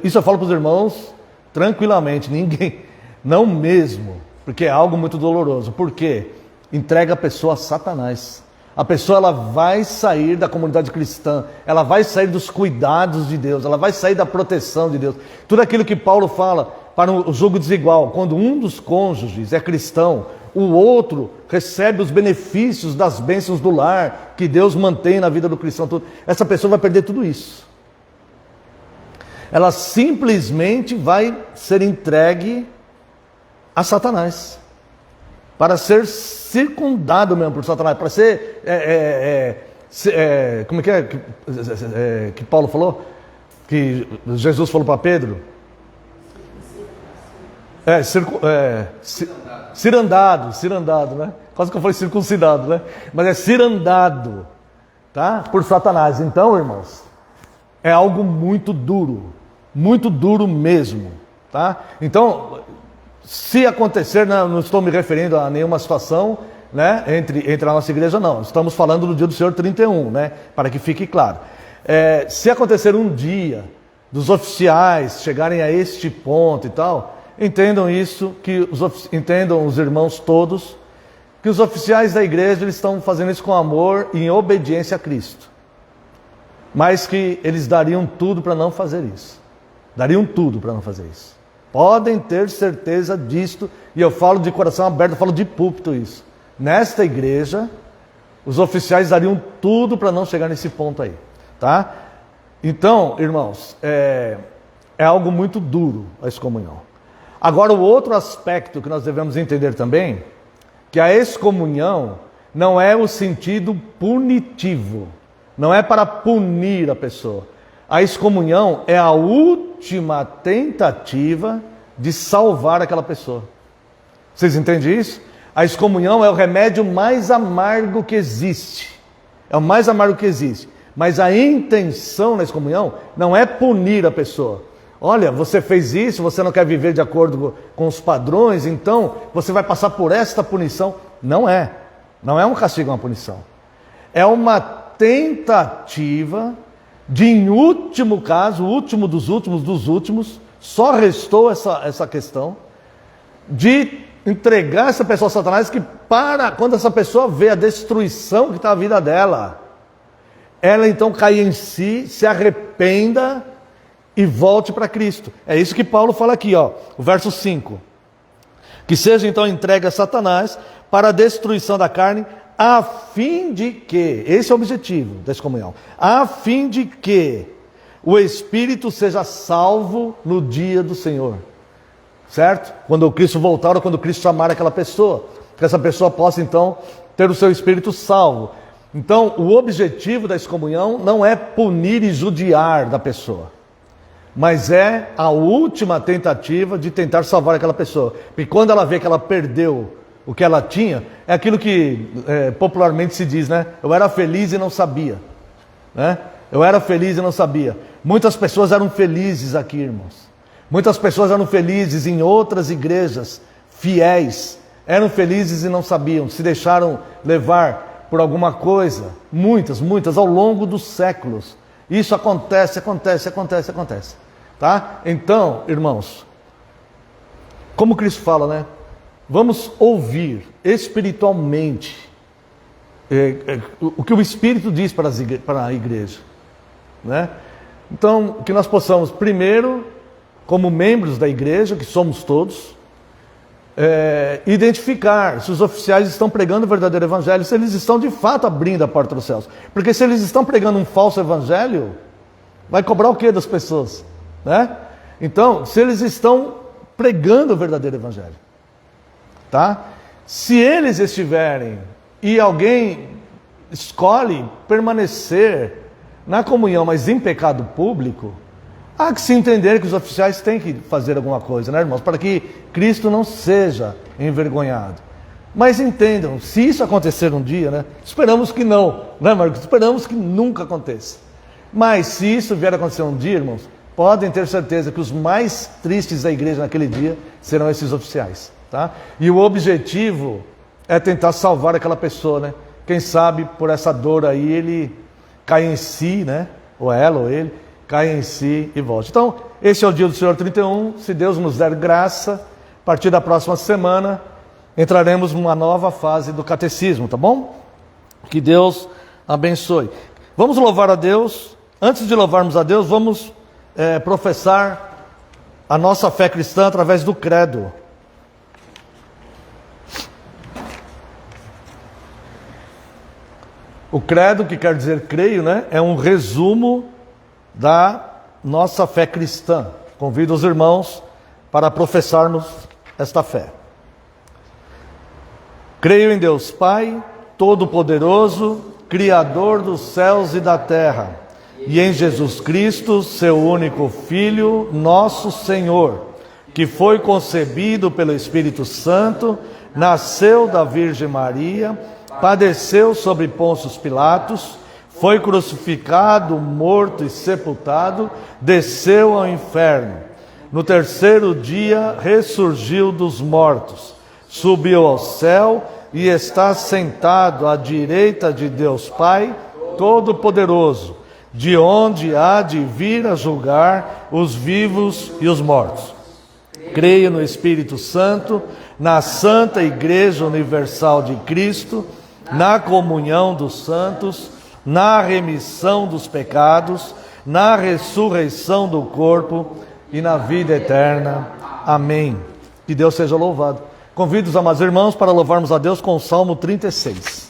Isso eu falo para os irmãos tranquilamente. Ninguém. Não mesmo. Porque é algo muito doloroso. Por quê? Entrega a pessoa a Satanás. A pessoa ela vai sair da comunidade cristã. Ela vai sair dos cuidados de Deus. Ela vai sair da proteção de Deus. Tudo aquilo que Paulo fala para o jogo desigual. Quando um dos cônjuges é cristão, o outro recebe os benefícios das bênçãos do lar que Deus mantém na vida do cristão. Essa pessoa vai perder tudo isso. Ela simplesmente vai ser entregue a Satanás. Para ser circundado mesmo por Satanás, para ser, como que Paulo falou? Que Jesus falou para Pedro? Cirandado, né? Quase que eu falei circuncidado, né? Mas é cirandado, tá? Por Satanás. Então, irmãos, é algo muito duro mesmo, tá? Então, se acontecer, não estou me referindo a nenhuma situação, né, entre a nossa igreja, não. Estamos falando do dia do Senhor 31, né? Para que fique claro. Se acontecer um dia dos oficiais chegarem a este ponto e tal, entendam isso, entendam os irmãos todos, que os oficiais da igreja eles estão fazendo isso com amor e em obediência a Cristo. Mas que eles dariam tudo para não fazer isso. Dariam tudo para não fazer isso. Podem ter certeza disto, e eu falo de coração aberto, eu falo de púlpito isso. Nesta igreja, os oficiais dariam tudo para não chegar nesse ponto aí, tá? Então, irmãos, é algo muito duro a excomunhão. Agora, o outro aspecto que nós devemos entender também, que a excomunhão não é o sentido punitivo, não é para punir a pessoa. A excomunhão é a última tentativa de salvar aquela pessoa. Vocês entendem isso? A excomunhão é o remédio mais amargo que existe. É o mais amargo que existe. Mas a intenção na excomunhão não é punir a pessoa. Olha, você fez isso, você não quer viver de acordo com os padrões, então você vai passar por esta punição. Não é. Não é um castigo, é uma punição. É uma tentativa de, em último caso, o último dos últimos, só restou essa questão de entregar essa pessoa a Satanás, que quando essa pessoa vê a destruição que está a vida dela, ela então cai em si, se arrependa e volte para Cristo. É isso que Paulo fala aqui, ó, o verso 5. Que seja então entregue a Satanás para a destruição da carne, a fim de que, esse é o objetivo da excomunhão, a fim de que o espírito seja salvo no dia do Senhor. Certo? Quando o Cristo voltar ou quando o Cristo chamar aquela pessoa, que essa pessoa possa então ter o seu espírito salvo. Então, o objetivo da excomunhão não é punir e judiar da pessoa, mas é a última tentativa de tentar salvar aquela pessoa. Porque quando ela vê que ela perdeu o que ela tinha, é aquilo que popularmente se diz, né? Eu era feliz e não sabia, né? Eu era feliz e não sabia. Muitas pessoas eram felizes aqui, irmãos. Muitas pessoas eram felizes em outras igrejas, fiéis. Eram felizes e não sabiam, se deixaram levar por alguma coisa. Muitas, ao longo dos séculos. Isso acontece. Tá? Então, irmãos, como Cristo fala, né? Vamos ouvir espiritualmente o que o Espírito diz para a igreja, né? Então, que nós possamos, primeiro, como membros da igreja, que somos todos, identificar se os oficiais estão pregando o verdadeiro evangelho, se eles estão de fato abrindo a porta dos céus. Porque se eles estão pregando um falso evangelho, vai cobrar o quê das pessoas, né? Então, se eles estão pregando o verdadeiro evangelho, tá? Se eles estiverem e alguém escolhe permanecer na comunhão, mas em pecado público, há que se entender que os oficiais têm que fazer alguma coisa, né, irmãos? Para que Cristo não seja envergonhado. Mas entendam, se isso acontecer um dia, né? Esperamos que não, né, Marcos? Esperamos que nunca aconteça. Mas se isso vier a acontecer um dia, irmãos, podem ter certeza que os mais tristes da igreja naquele dia serão esses oficiais, tá? E o objetivo é tentar salvar aquela pessoa, né? Quem sabe por essa dor aí ele cai em si, né? Ou ela ou ele cai em si e volte. Então, esse é o dia do Senhor 31. Se Deus nos der graça, a partir da próxima semana entraremos numa nova fase do catecismo, tá bom? Que Deus abençoe. Vamos louvar a Deus. Antes de louvarmos a Deus, vamos professar a nossa fé cristã através do credo. O credo, que quer dizer creio, né? É um resumo da nossa fé cristã. Convido os irmãos para professarmos esta fé. Creio em Deus Pai, Todo-Poderoso, Criador dos céus e da terra, e em Jesus Cristo, seu único Filho, nosso Senhor, que foi concebido pelo Espírito Santo, nasceu da Virgem Maria, padeceu sobre Pôncio Pilatos, foi crucificado, morto e sepultado, desceu ao inferno. No terceiro dia ressurgiu dos mortos, subiu ao céu e está sentado à direita de Deus Pai Todo-Poderoso, de onde há de vir a julgar os vivos e os mortos. Creio no Espírito Santo, na Santa Igreja Universal de Cristo, na comunhão dos santos, na remissão dos pecados, na ressurreição do corpo e na vida eterna. Amém. Que Deus seja louvado. Convido os amados irmãos para louvarmos a Deus com o Salmo 36.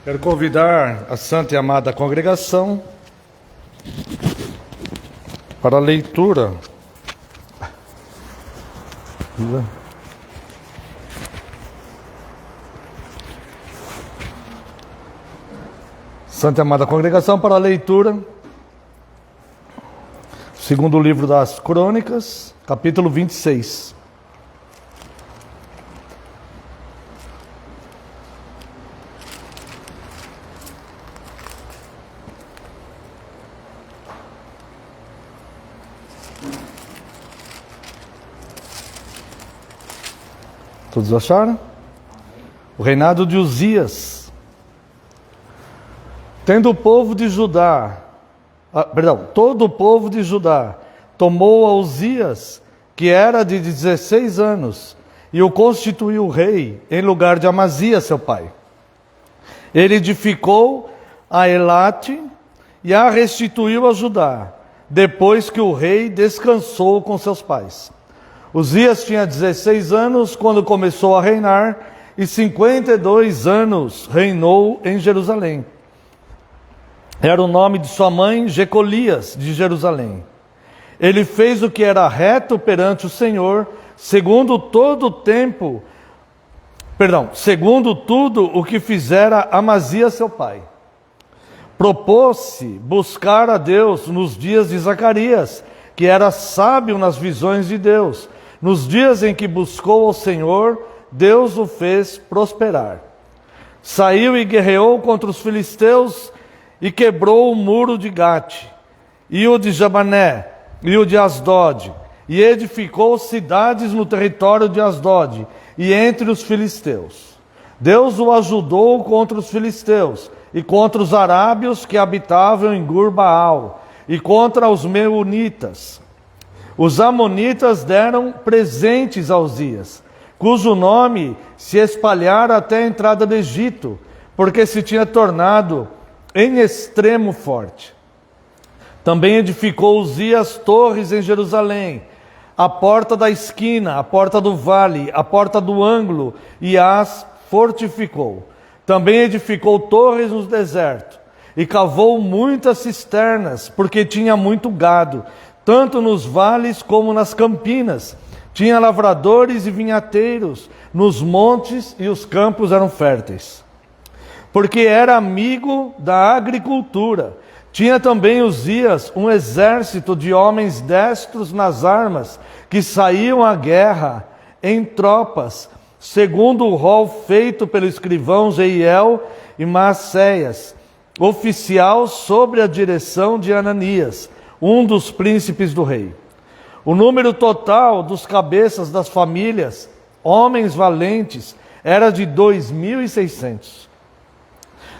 Quero convidar a santa e amada congregação para a leitura santa e amada congregação para a leitura segundo livro das Crônicas, capítulo 26. Todos acharam? O reinado de Uzias. Todo o povo de Judá tomou a Uzias, que era de 16 anos, e o constituiu rei em lugar de Amazias, seu pai. Ele edificou a Elate e a restituiu a Judá, depois que o rei descansou com seus pais. Uzias tinha 16 anos quando começou a reinar, e 52 anos reinou em Jerusalém. Era o nome de sua mãe, Jecolias, de Jerusalém. Ele fez o que era reto perante o Senhor, segundo tudo o que fizera Amazias seu pai. Propôs-se buscar a Deus nos dias de Zacarias, que era sábio nas visões de Deus. Nos dias em que buscou ao Senhor, Deus o fez prosperar. Saiu e guerreou contra os filisteus e quebrou o muro de Gate, e o de Jabané, e o de Asdod, e edificou cidades no território de Asdod, e entre os filisteus. Deus o ajudou contra os filisteus, e contra os arábios que habitavam em Gur-Baal, e contra os meunitas. Os amonitas deram presentes a Uzias, cujo nome se espalhara até a entrada do Egito, porque se tinha tornado em extremo forte. Também edificou Uzias torres em Jerusalém, a porta da esquina, a porta do vale, a porta do ângulo, e as fortificou. Também edificou torres no deserto, e cavou muitas cisternas, porque tinha muito gado, tanto nos vales como nas campinas. Tinha lavradores e vinhateiros nos montes, e os campos eram férteis. Porque era amigo da agricultura. Tinha também Uzias um exército de homens destros nas armas, que saíam à guerra em tropas, segundo o rol feito pelo escrivão Jeiel e Maacéias, oficial sobre a direção de Ananias, um dos príncipes do rei. O número total dos cabeças das famílias, homens valentes, era de 2.600.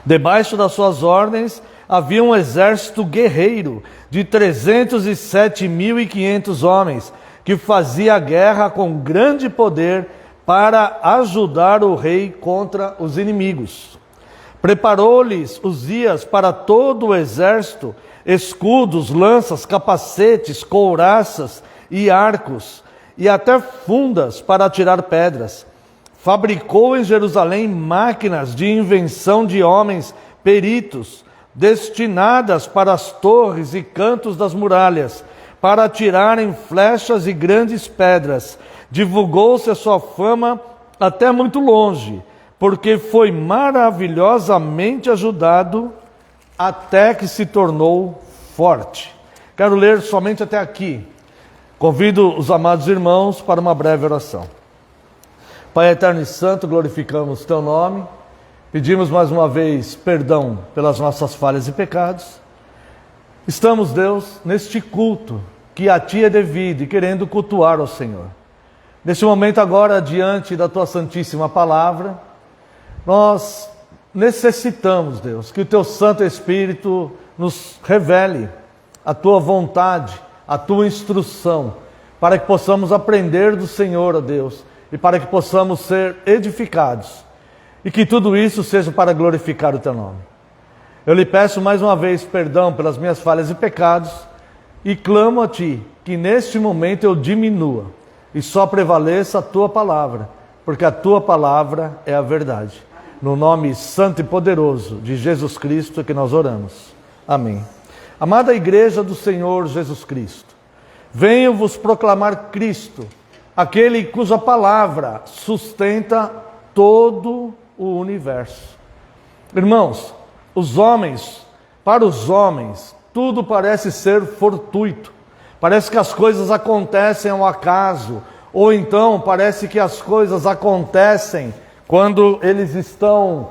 Debaixo das suas ordens havia um exército guerreiro de 307.500 homens, que fazia guerra com grande poder para ajudar o rei contra os inimigos. Preparou-lhes Uzias para todo o exército escudos, lanças, capacetes, couraças e arcos, e até fundas para atirar pedras. Fabricou em Jerusalém máquinas de invenção de homens peritos, destinadas para as torres e cantos das muralhas, para atirarem flechas e grandes pedras. Divulgou-se a sua fama até muito longe, porque foi maravilhosamente ajudado até que se tornou forte. Quero ler somente até aqui. Convido os amados irmãos para uma breve oração. Pai eterno e santo, glorificamos Teu nome. Pedimos mais uma vez perdão pelas nossas falhas e pecados. Estamos, Deus, neste culto que a Ti é devido e querendo cultuar ao Senhor. Neste momento agora, diante da Tua santíssima palavra, nós necessitamos, Deus, que o Teu Santo Espírito nos revele a Tua vontade, a Tua instrução, para que possamos aprender do Senhor, ó Deus, e para que possamos ser edificados, e que tudo isso seja para glorificar o Teu nome. Eu lhe peço mais uma vez perdão pelas minhas falhas e pecados, e clamo a Ti que neste momento eu diminua, e só prevaleça a Tua palavra, porque a Tua palavra é a verdade. No nome santo e poderoso de Jesus Cristo é que nós oramos. Amém. Amada igreja do Senhor Jesus Cristo, venho vos proclamar Cristo, aquele cuja palavra sustenta todo o universo. Irmãos, para os homens, tudo parece ser fortuito. Parece que as coisas acontecem ao acaso, ou então parece que as coisas acontecem quando eles estão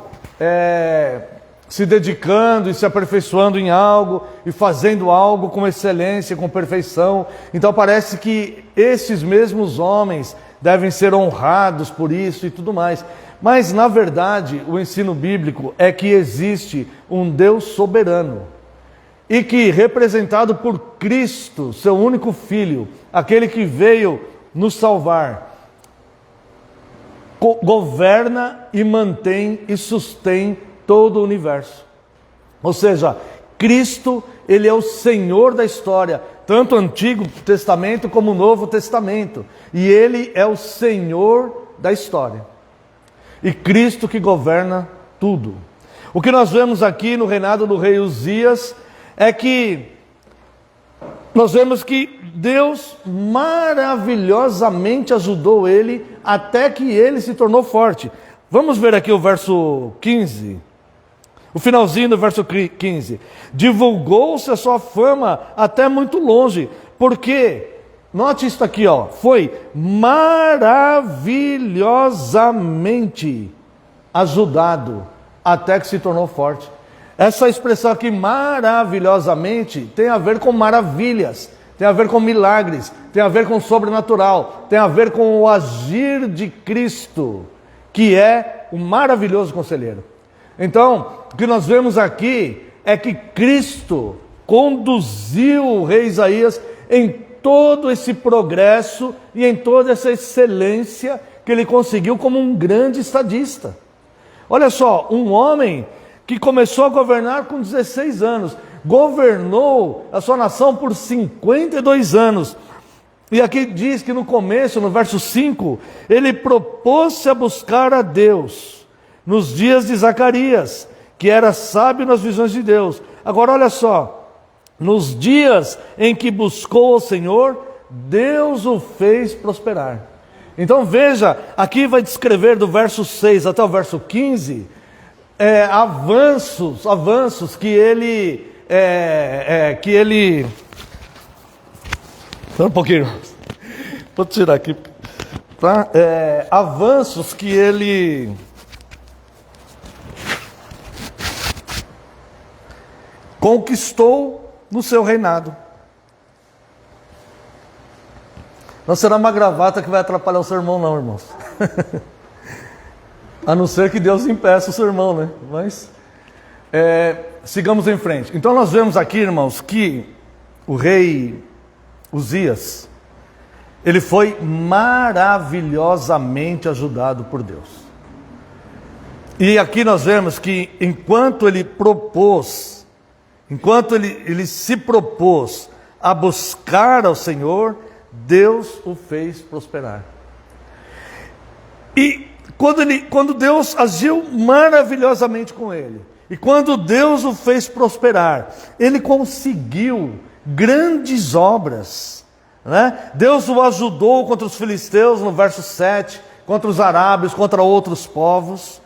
se dedicando e se aperfeiçoando em algo e fazendo algo com excelência, com perfeição. Então parece que esses mesmos homens devem ser honrados por isso e tudo mais. Mas na verdade o ensino bíblico é que existe um Deus soberano e que, representado por Cristo, seu único Filho, aquele que veio nos salvar, governa e mantém e sustém todo o universo. Ou seja, Cristo, Ele é o Senhor da história, tanto o Antigo Testamento como o Novo Testamento. E Ele é o Senhor da história. E Cristo que governa tudo. O que nós vemos aqui no reinado do rei Uzias é que nós vemos que Deus maravilhosamente ajudou ele até que ele se tornou forte. Vamos ver aqui o verso 15. O finalzinho do verso 15. Divulgou-se a sua fama até muito longe, porque, note isso aqui, foi maravilhosamente ajudado até que se tornou forte. Essa expressão aqui, maravilhosamente, tem a ver com maravilhas, tem a ver com milagres, tem a ver com sobrenatural, tem a ver com o agir de Cristo, que é o maravilhoso conselheiro. Então, o que nós vemos aqui é que Cristo conduziu o rei Isaías em todo esse progresso e em toda essa excelência que ele conseguiu como um grande estadista. Olha só, um homem que começou a governar com 16 anos, governou a sua nação por 52 anos. E aqui diz que no começo, no verso 5, ele propôs-se a buscar a Deus nos dias de Zacarias, que era sábio nas visões de Deus. Agora olha só, nos dias em que buscou o Senhor, Deus o fez prosperar. Então veja, aqui vai descrever do verso 6 até o verso 15, avanços que ele... Só um pouquinho. Vou tirar aqui. Tá? Avanços que ele... conquistou no seu reinado. Não será uma gravata que vai atrapalhar o sermão, não, irmãos. A não ser que Deus impeça o sermão, né? Mas sigamos em frente. Então nós vemos aqui, irmãos, que o rei Uzias, ele foi maravilhosamente ajudado por Deus. E aqui nós vemos que enquanto ele se propôs a buscar ao Senhor, Deus o fez prosperar. E quando Deus agiu maravilhosamente com ele, e quando Deus o fez prosperar, ele conseguiu grandes obras, né? Deus o ajudou contra os filisteus no verso 7, contra os arábios, contra outros povos.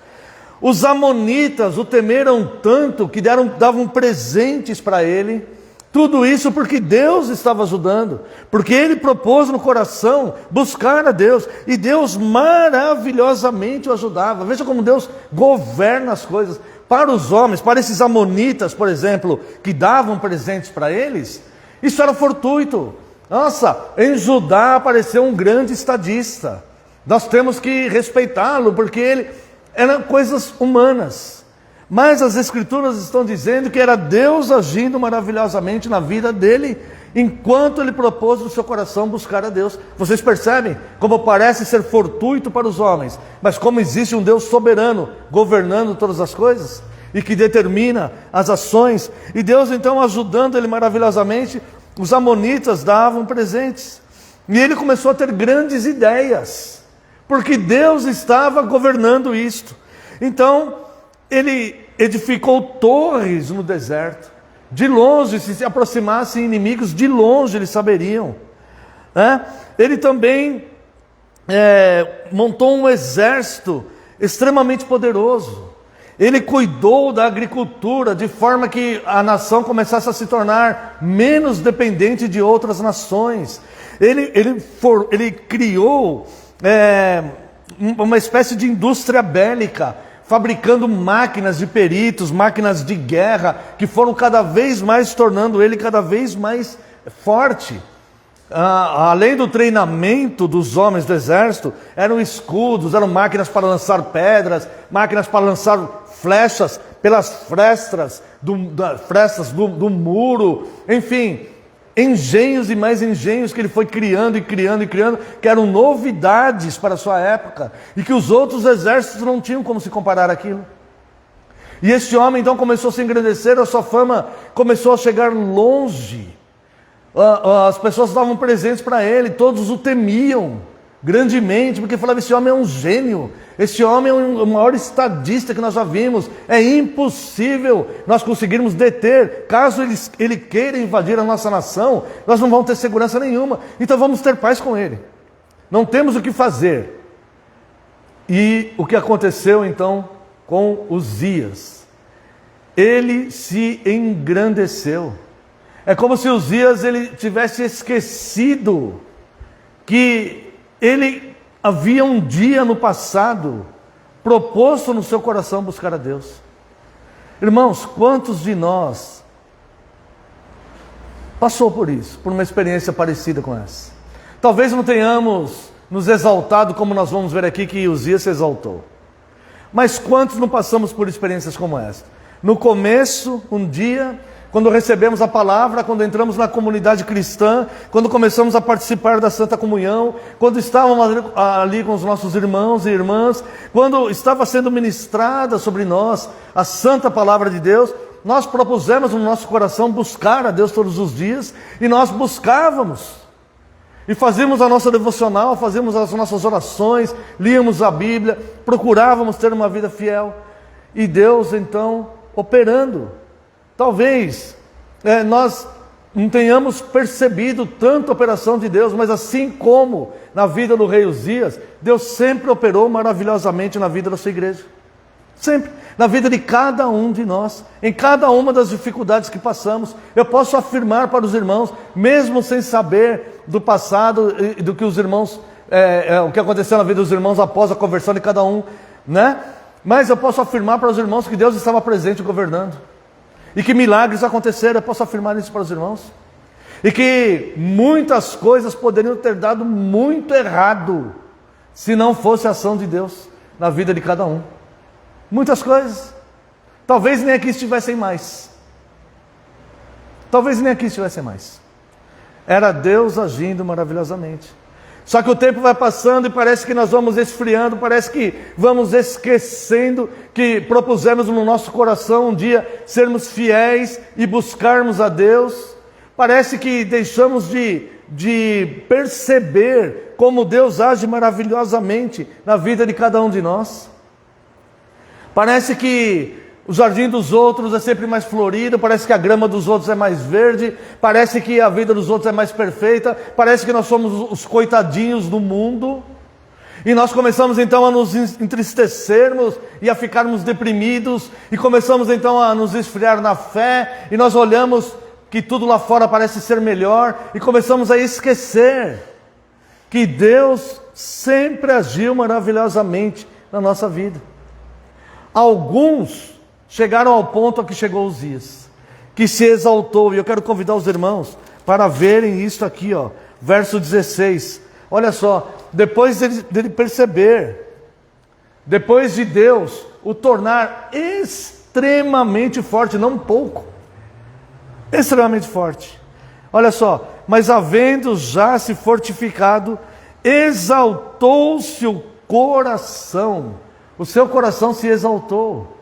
Os amonitas o temeram tanto que davam presentes para ele. Tudo isso porque Deus estava ajudando, porque ele propôs no coração buscar a Deus, e Deus maravilhosamente o ajudava. Veja como Deus governa as coisas. Para os homens, para esses amonitas, por exemplo, que davam presentes para eles, isso era fortuito. Nossa, em Judá apareceu um grande estadista, nós temos que respeitá-lo, porque ele eram coisas humanas. Mas as Escrituras estão dizendo que era Deus agindo maravilhosamente na vida dele, enquanto ele propôs no seu coração buscar a Deus. Vocês percebem como parece ser fortuito para os homens, mas como existe um Deus soberano, governando todas as coisas, e que determina as ações. E Deus então ajudando ele maravilhosamente, os amonitas davam presentes. E ele começou a ter grandes ideias, porque Deus estava governando isto. Então, ele edificou torres no deserto. De longe, se aproximassem inimigos, de longe eles saberiam. Ele também montou um exército extremamente poderoso. Ele cuidou da agricultura de forma que a nação começasse a se tornar menos dependente de outras nações. Ele criou uma espécie de indústria bélica, fabricando máquinas de peritos, máquinas de guerra, que foram cada vez mais tornando ele cada vez mais forte. Além do treinamento dos homens do exército, eram escudos, eram máquinas para lançar pedras, máquinas para lançar flechas pelas frestas do muro, enfim, engenhos e mais engenhos que ele foi criando, que eram novidades para a sua época, e que os outros exércitos não tinham como se comparar àquilo. E este homem então começou a se engrandecer, a sua fama começou a chegar longe. As pessoas davam presentes para ele, todos o temiam grandemente, porque falavam: esse homem é um gênio, esse homem é o maior estadista que nós já vimos, é impossível nós conseguirmos deter, caso ele queira invadir a nossa nação, nós não vamos ter segurança nenhuma, então vamos ter paz com ele, não temos o que fazer. E o que aconteceu então com Uzias? Ele se engrandeceu. É como se Uzias ele tivesse esquecido que ele havia um dia no passado proposto no seu coração buscar a Deus. Irmãos, quantos de nós passou por isso, por uma experiência parecida com essa? Talvez não tenhamos nos exaltado como nós vamos ver aqui que Uzias se exaltou. Mas quantos não passamos por experiências como essa? No começo, um dia, quando recebemos a palavra, quando entramos na comunidade cristã, quando começamos a participar da Santa Comunhão, quando estávamos ali com os nossos irmãos e irmãs, quando estava sendo ministrada sobre nós a Santa Palavra de Deus, nós propusemos no nosso coração buscar a Deus todos os dias, e nós buscávamos, e fazíamos a nossa devocional, fazíamos as nossas orações, líamos a Bíblia, procurávamos ter uma vida fiel, e Deus então operando. Talvez nós não tenhamos percebido tanto a operação de Deus, mas assim como na vida do rei Uzias, Deus sempre operou maravilhosamente na vida da sua igreja. Sempre. Na vida de cada um de nós, em cada uma das dificuldades que passamos. Eu posso afirmar para os irmãos, mesmo sem saber do passado e do que os irmãos, o que aconteceu na vida dos irmãos após a conversão de cada um, né? Mas eu posso afirmar para os irmãos que Deus estava presente governando. E que milagres aconteceram, eu posso afirmar isso para os irmãos. E que muitas coisas poderiam ter dado muito errado, se não fosse a ação de Deus na vida de cada um. Muitas coisas. Talvez nem aqui estivessem mais. Talvez nem aqui estivessem mais. Era Deus agindo maravilhosamente. Só que o tempo vai passando e parece que nós vamos esfriando, parece que vamos esquecendo que propusemos no nosso coração um dia sermos fiéis e buscarmos a Deus. Parece que deixamos de perceber como Deus age maravilhosamente na vida de cada um de nós. Parece que o jardim dos outros é sempre mais florido, parece que a grama dos outros é mais verde, parece que a vida dos outros é mais perfeita, parece que nós somos os coitadinhos do mundo, e nós começamos então a nos entristecermos e a ficarmos deprimidos, e começamos então a nos esfriar na fé, e nós olhamos que tudo lá fora parece ser melhor, e começamos a esquecer que Deus sempre agiu maravilhosamente na nossa vida. Alguns chegaram ao ponto a que chegou Uzias, que se exaltou, e eu quero convidar os irmãos para verem isso aqui, verso 16, olha só, depois dele perceber, depois de Deus o tornar extremamente forte, não pouco, extremamente forte, olha só, mas havendo já se fortificado, exaltou-se o coração, o seu coração se exaltou.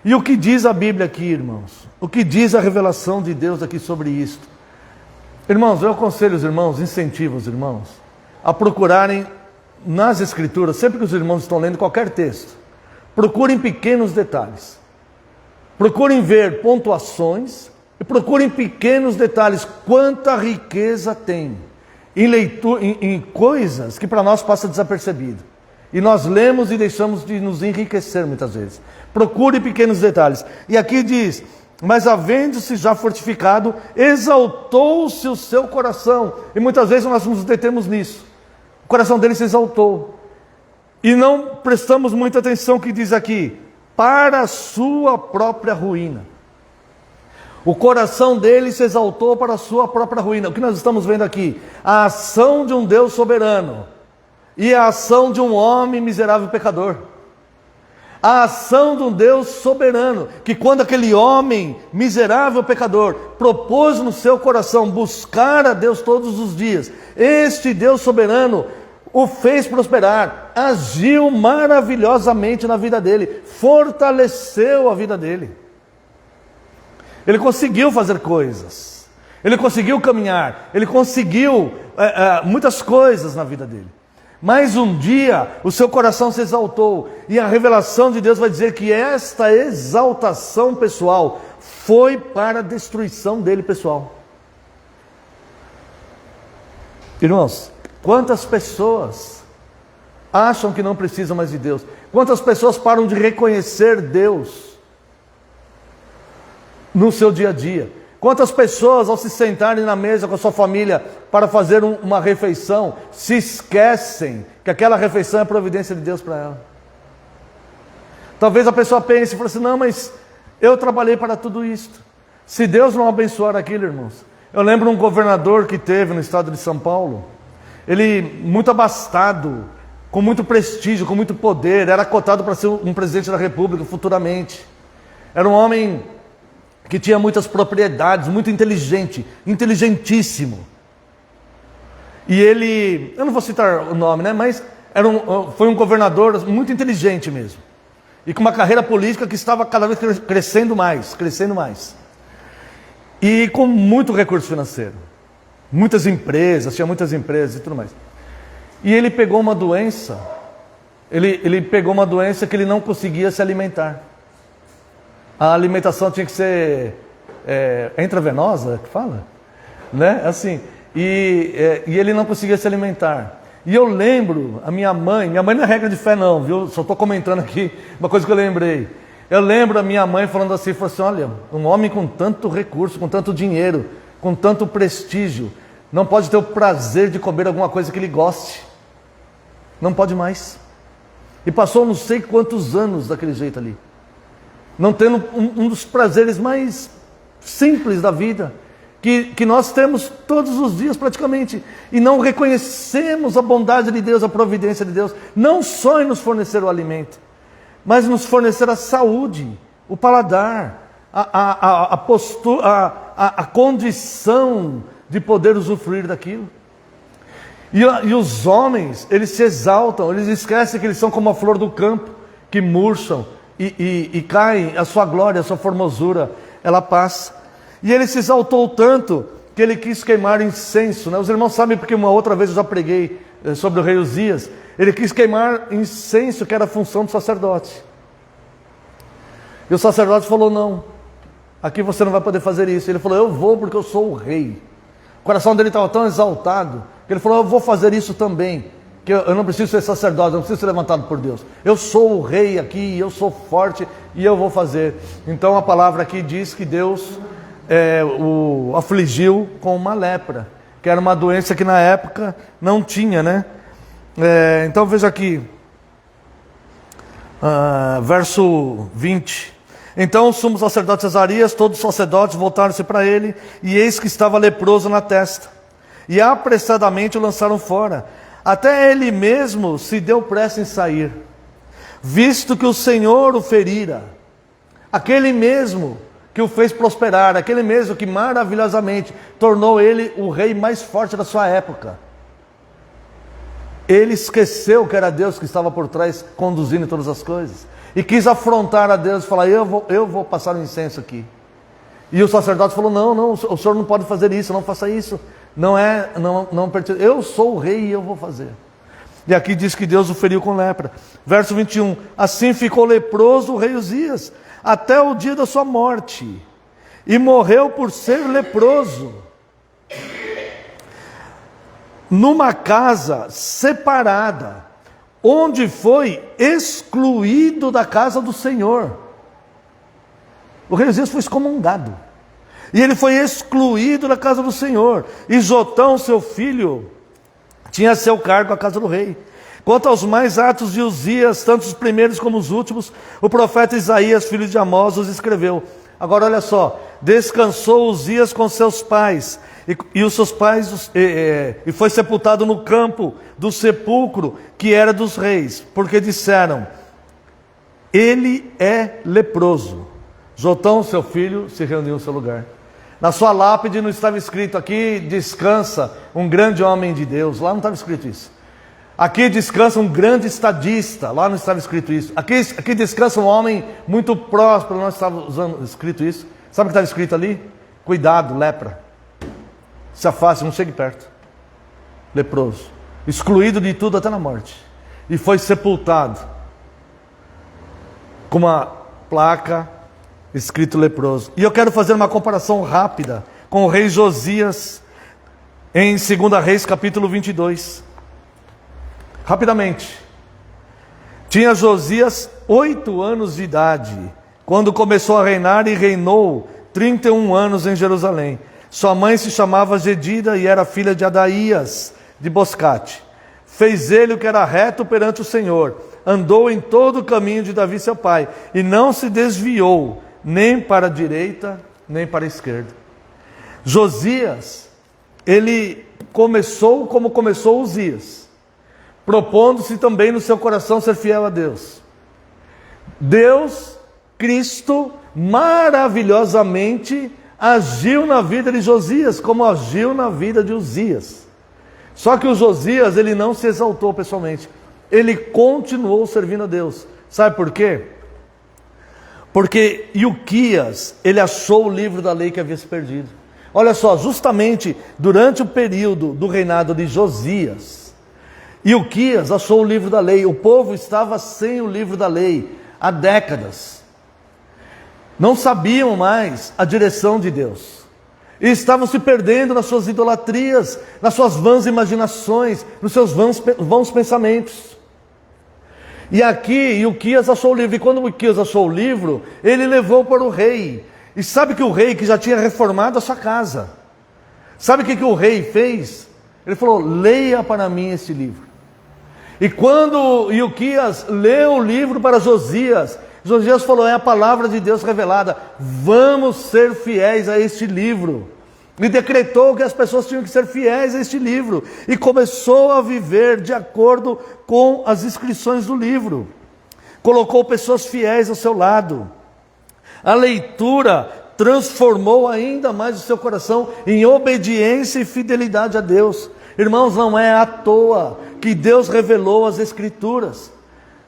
E o que diz a Bíblia aqui, irmãos? O que diz a revelação de Deus aqui sobre isto? Irmãos, eu aconselho os irmãos, incentivo os irmãos a procurarem nas Escrituras, sempre que os irmãos estão lendo qualquer texto, Procurem pequenos detalhes. Procurem ver pontuações e procurem pequenos detalhes. Quanta riqueza tem em leitura, em coisas que para nós passa desapercebido. E nós lemos e deixamos de nos enriquecer muitas vezes. Procure pequenos detalhes. E aqui diz: mas havendo-se já fortificado, exaltou-se o seu coração. E muitas vezes nós nos detemos nisso. O coração dele se exaltou. E não prestamos muita atenção que diz aqui: para a sua própria ruína. O coração dele se exaltou para a sua própria ruína. O que nós estamos vendo aqui? A ação de um Deus soberano e a ação de um homem miserável pecador. A ação de um Deus soberano, que quando aquele homem miserável pecador propôs no seu coração buscar a Deus todos os dias, este Deus soberano o fez prosperar, agiu maravilhosamente na vida dele, fortaleceu a vida dele. Ele conseguiu fazer coisas, ele conseguiu caminhar, ele conseguiu muitas coisas na vida dele. Mas um dia o seu coração se exaltou, e a revelação de Deus vai dizer que esta exaltação pessoal foi para a destruição dele pessoal. Irmãos, quantas pessoas acham que não precisam mais de Deus? Quantas pessoas param de reconhecer Deus no seu dia a dia? Quantas pessoas, ao se sentarem na mesa com a sua família para fazer uma refeição, se esquecem que aquela refeição é a providência de Deus para ela? Talvez a pessoa pense e fale assim: não, mas eu trabalhei para tudo isto. Se Deus não abençoar aquilo, irmãos. Eu lembro um governador que teve no estado de São Paulo, ele muito abastado, com muito prestígio, com muito poder, era cotado para ser um presidente da República futuramente. Era um homem que tinha muitas propriedades, muito inteligente, inteligentíssimo. E ele, eu não vou citar o nome, né, mas foi um governador muito inteligente mesmo. E com uma carreira política que estava cada vez crescendo mais. E com muito recurso financeiro. Muitas empresas, tinha muitas empresas e tudo mais. E ele pegou uma doença, ele pegou uma doença que ele não conseguia se alimentar. A alimentação tinha que ser intravenosa, que fala? Né? Assim, e ele não conseguia se alimentar. E eu lembro, minha mãe não é regra de fé não, viu? Só estou comentando aqui uma coisa que eu lembrei. Eu lembro a minha mãe falando assim, falou assim: olha, um homem com tanto recurso, com tanto dinheiro, com tanto prestígio, não pode ter o prazer de comer alguma coisa que ele goste. Não pode mais. E passou não sei quantos anos daquele jeito ali, não tendo um dos prazeres mais simples da vida, que nós temos todos os dias praticamente, e não reconhecemos a bondade de Deus, a providência de Deus, não só em nos fornecer o alimento, mas nos fornecer a saúde, o paladar, a postura, a condição de poder usufruir daquilo. E os homens, eles se exaltam, eles esquecem que eles são como a flor do campo, que murcham, e cai, a sua glória, a sua formosura, ela passa. E ele se exaltou tanto que ele quis queimar incenso, né? Os irmãos sabem porque uma outra vez eu já preguei sobre o rei Uzias. Ele quis queimar incenso, que era a função do sacerdote. E o sacerdote falou: não, aqui você não vai poder fazer isso. Ele falou: eu vou porque eu sou o rei. O coração dele estava tão exaltado que ele falou: eu vou fazer isso também, que eu não preciso ser sacerdote, eu não preciso ser levantado por Deus. Eu sou o rei aqui, eu sou forte e eu vou fazer. Então a palavra aqui diz que Deus o afligiu com uma lepra, que era uma doença que na época não tinha, né? Então veja aqui, verso 20. Então o sumo sacerdote Azarias, todos os sacerdotes voltaram-se para ele, e eis que estava leproso na testa, e apressadamente o lançaram fora. Até ele mesmo se deu pressa em sair, visto que o Senhor o ferira. Aquele mesmo que o fez prosperar, aquele mesmo que maravilhosamente tornou ele o rei mais forte da sua época. Ele esqueceu que era Deus que estava por trás conduzindo todas as coisas, e quis afrontar a Deus e falar: eu vou passar o incenso aqui. E o sacerdote falou: não, o senhor não pode fazer isso, não faça isso. Não, eu sou o rei e eu vou fazer. E aqui diz que Deus o feriu com lepra. Verso 21, assim ficou leproso o rei Uzias, até o dia da sua morte, e morreu por ser leproso, numa casa separada, onde foi excluído da casa do Senhor. O rei Uzias foi excomungado, e ele foi excluído da casa do Senhor. E Jotão, seu filho, tinha a seu cargo a casa do rei. Quanto aos mais atos de Uzias, tanto os primeiros como os últimos, o profeta Isaías, filho de Amós, os escreveu. Agora olha só, descansou Uzias com seus pais, e os seus pais, e foi sepultado no campo do sepulcro que era dos reis, porque disseram, ele é leproso. Jotão, seu filho, se reuniu no seu lugar. Na sua lápide não estava escrito, aqui descansa um grande homem de Deus, lá não estava escrito isso. Aqui descansa um grande estadista, lá não estava escrito isso. Aqui descansa um homem muito próspero, não estava escrito isso. Sabe o que estava escrito ali? Cuidado, lepra. Se afaste, não chegue perto. Leproso. Excluído de tudo até na morte. E foi sepultado com uma placa escrito leproso. E eu quero fazer uma comparação rápida com o rei Josias em 2 Reis capítulo 22. Rapidamente. Tinha Josias 8 anos de idade quando começou a reinar, e reinou 31 anos em Jerusalém. Sua mãe se chamava Jedida e era filha de Adaías de Boscate. Fez ele o que era reto perante o Senhor, andou em todo o caminho de Davi seu pai, e não se desviou nem para a direita, nem para a esquerda. Josias, ele começou como começou Uzias, propondo-se também no seu coração ser fiel a Deus. Deus, Cristo, maravilhosamente agiu na vida de Josias, como agiu na vida de Uzias. Só que o Josias, ele não se exaltou pessoalmente, ele continuou servindo a Deus. Sabe por quê? Porque Ilquias, ele achou o livro da lei que havia se perdido. Olha só, justamente durante o período do reinado de Josias, Ilquias achou o livro da lei. O povo estava sem o livro da lei há décadas. Não sabiam mais a direção de Deus. E estavam se perdendo nas suas idolatrias, nas suas vãs imaginações, nos seus vãos pensamentos. E aqui Ilquias achou o livro, e quando Ilquias achou o livro, ele levou para o rei. E sabe que o rei, que já tinha reformado a sua casa, sabe o que o rei fez? Ele falou, leia para mim este livro. E quando Ilquias leu o livro para Josias, Josias falou, é a palavra de Deus revelada, vamos ser fiéis a este livro. E decretou que as pessoas tinham que ser fiéis a este livro. E começou a viver de acordo com as inscrições do livro. Colocou pessoas fiéis ao seu lado. A leitura transformou ainda mais o seu coração em obediência e fidelidade a Deus. Irmãos, não é à toa que Deus revelou as Escrituras.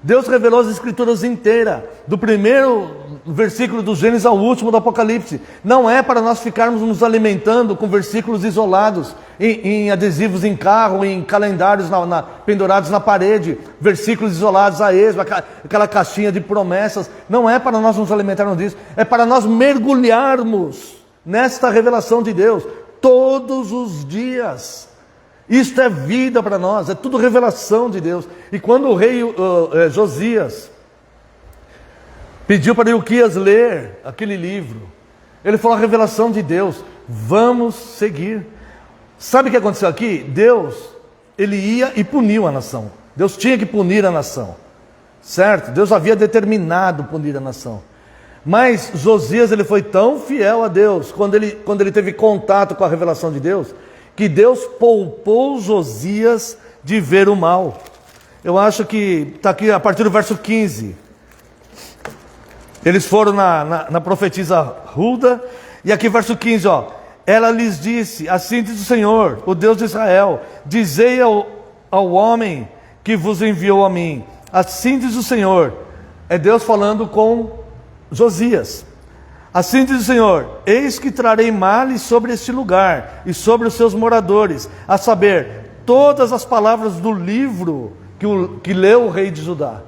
Deus revelou as Escrituras inteiras, do primeiro versículo do Gênesis ao último do Apocalipse. Não é para nós ficarmos nos alimentando com versículos isolados, em adesivos em carro, em calendários pendurados na parede, versículos isolados a esmo, aquela caixinha de promessas. Não é para nós nos alimentarmos disso, é para nós mergulharmos nesta revelação de Deus todos os dias. Isto é vida para nós, é tudo revelação de Deus. E quando o rei Josias pediu para Ilquias ler aquele livro, ele falou, a revelação de Deus, vamos seguir. Sabe o que aconteceu aqui? Deus, ele ia e puniu a nação. Deus tinha que punir a nação, certo? Deus havia determinado punir a nação. Mas Josias, ele foi tão fiel a Deus, quando ele teve contato com a revelação de Deus, que Deus poupou Josias de ver o mal. Eu acho que está aqui a partir do verso 15. Eles foram na profetisa Hulda, e aqui verso 15, ó. Ela lhes disse, assim diz o Senhor, o Deus de Israel, dizei ao homem que vos enviou a mim, assim diz o Senhor. É Deus falando com Josias. Assim diz o Senhor, eis que trarei males sobre este lugar e sobre os seus moradores, a saber, todas as palavras do livro que leu o rei de Judá.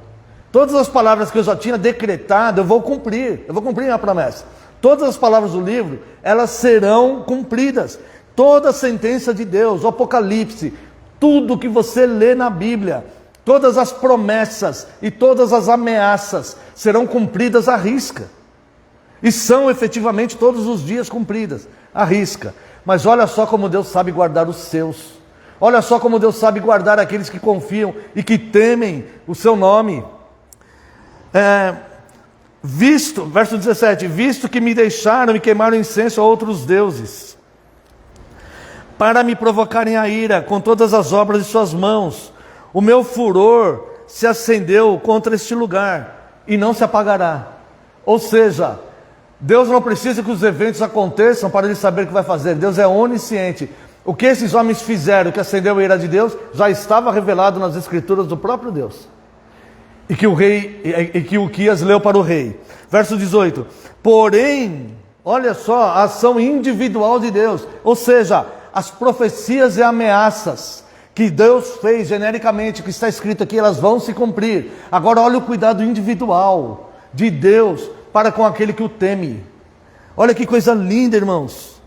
Todas as palavras que eu já tinha decretado, eu vou cumprir minha promessa. Todas as palavras do livro, elas serão cumpridas. Toda a sentença de Deus, o Apocalipse, tudo que você lê na Bíblia, todas as promessas e todas as ameaças serão cumpridas à risca. E são efetivamente todos os dias cumpridas à risca. Mas olha só como Deus sabe guardar os seus. Olha só como Deus sabe guardar aqueles que confiam e que temem o seu nome. Verso 17, visto que me deixaram e queimaram incenso a outros deuses, para me provocarem a ira com todas as obras de suas mãos, o meu furor se acendeu contra este lugar e não se apagará. Ou seja, Deus não precisa que os eventos aconteçam para ele saber o que vai fazer. Deus é onisciente. O que esses homens fizeram que acendeu a ira de Deus já estava revelado nas escrituras do próprio Deus. E que o Uquias leu para o rei. Verso 18. Porém, olha só, a ação individual de Deus. Ou seja, as profecias e ameaças que Deus fez genericamente, que está escrito aqui, elas vão se cumprir. Agora olha o cuidado individual de Deus para com aquele que o teme. Olha que coisa linda, irmãos.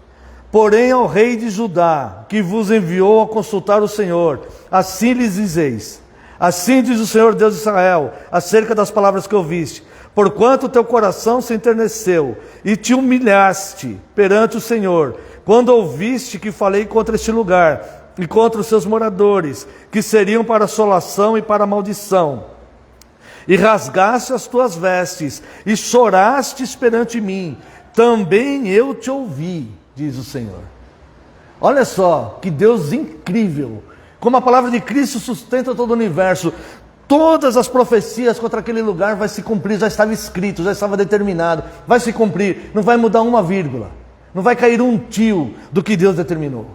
Porém ao rei de Judá, que vos enviou a consultar o Senhor, assim lhes dizeis: assim diz o Senhor Deus de Israel, acerca das palavras que ouviste: porquanto o teu coração se enterneceu e te humilhaste perante o Senhor, quando ouviste que falei contra este lugar e contra os seus moradores, que seriam para assolação e para maldição, e rasgaste as tuas vestes e chorastes perante mim, também eu te ouvi, diz o Senhor. Olha só, que Deus incrível, como a palavra de Cristo sustenta todo o universo. Todas as profecias contra aquele lugar vai se cumprir, já estava escrito, já estava determinado, vai se cumprir, não vai mudar uma vírgula, não vai cair um tio do que Deus determinou.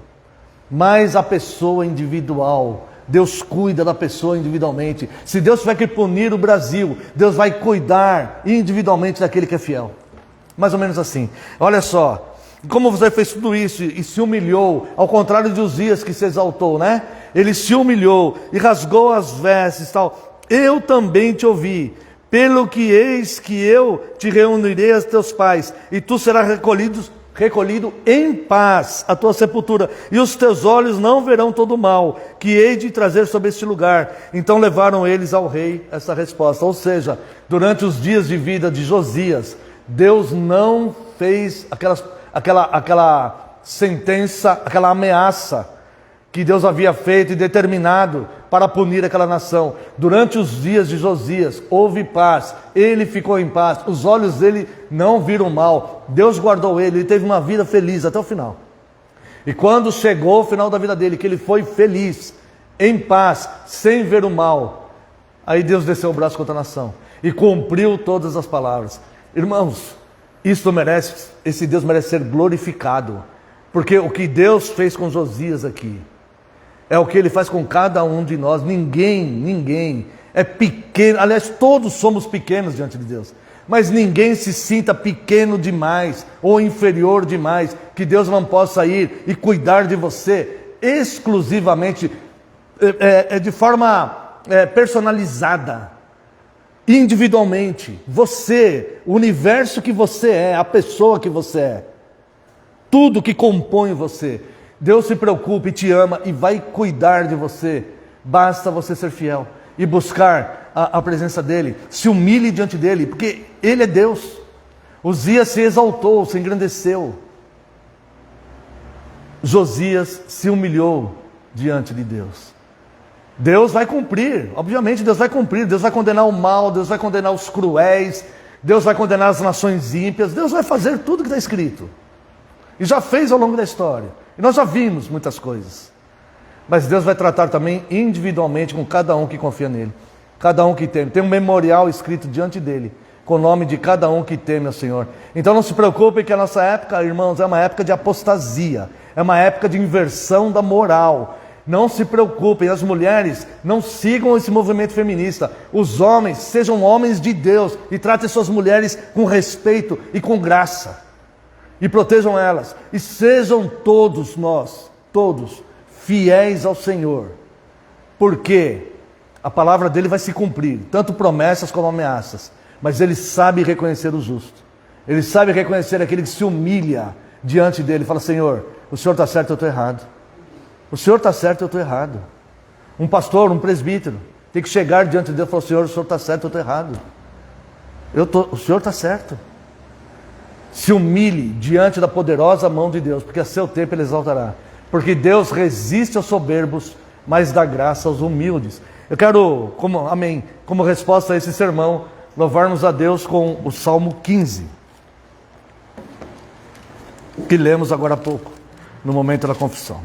Mas a pessoa individual, Deus cuida da pessoa individualmente. Se Deus tiver que punir o Brasil, Deus vai cuidar individualmente daquele que é fiel. Mais ou menos assim. Olha só, como você fez tudo isso e se humilhou, ao contrário de Uzias que se exaltou, né? Ele se humilhou e rasgou as vestes, tal. Eu também te ouvi, pelo que eis que eu te reunirei a teus pais, e tu serás recolhido em paz à tua sepultura, e os teus olhos não verão todo o mal que hei de trazer sobre este lugar. Então levaram eles ao rei essa resposta. Ou seja, durante os dias de vida de Josias, Deus não fez aquela sentença, aquela ameaça que Deus havia feito e determinado para punir aquela nação. Durante os dias de Josias houve paz, ele ficou em paz, os olhos dele não viram mal, Deus guardou ele teve uma vida feliz até o final. E quando chegou o final da vida dele, que ele foi feliz, em paz, sem ver o mal, aí Deus desceu o braço contra a nação e cumpriu todas as palavras. Irmãos, esse Deus merece ser glorificado, porque o que Deus fez com Josias aqui é o que Ele faz com cada um de nós. Ninguém é pequeno. Aliás, todos somos pequenos diante de Deus. Mas ninguém se sinta pequeno demais ou inferior demais, que Deus não possa ir e cuidar de você exclusivamente, de forma personalizada, individualmente. Você, o universo que você é, a pessoa que você é, tudo que compõe você, Deus se preocupa e te ama e vai cuidar de você. Basta você ser fiel e buscar a presença dEle. Se humilhe diante dEle, porque Ele é Deus. Uzias se exaltou, se engrandeceu. Josias se humilhou diante de Deus. Deus vai cumprir, obviamente Deus vai cumprir. Deus vai condenar o mal, Deus vai condenar os cruéis, Deus vai condenar as nações ímpias. Deus vai fazer tudo que está escrito. E já fez ao longo da história. E nós já vimos muitas coisas. Mas Deus vai tratar também individualmente com cada um que confia nele. Cada um que teme. Tem um memorial escrito diante dele, com o nome de cada um que teme ao Senhor. Então não se preocupem que a nossa época, irmãos, é uma época de apostasia. É uma época de inversão da moral. Não se preocupem, as mulheres não sigam esse movimento feminista. Os homens, sejam homens de Deus e tratem suas mulheres com respeito e com graça. E protejam elas, e sejam todos nós, todos, fiéis ao Senhor, porque A palavra dele vai se cumprir, tanto promessas como ameaças. Mas ele sabe reconhecer o justo. Ele sabe reconhecer aquele que se humilha diante dele e fala: Senhor, o Senhor está certo, eu estou errado. O Senhor está certo, eu estou errado. Um pastor, um presbítero, tem que chegar diante de Deus e falar: Senhor, o Senhor está certo, eu estou errado. O Senhor está certo. Se humilhe diante da poderosa mão de Deus, porque a seu tempo Ele exaltará. Porque Deus resiste aos soberbos, mas dá graça aos humildes. Eu quero, como resposta a esse sermão, louvarmos a Deus com o Salmo 15, que lemos agora há pouco, no momento da confissão.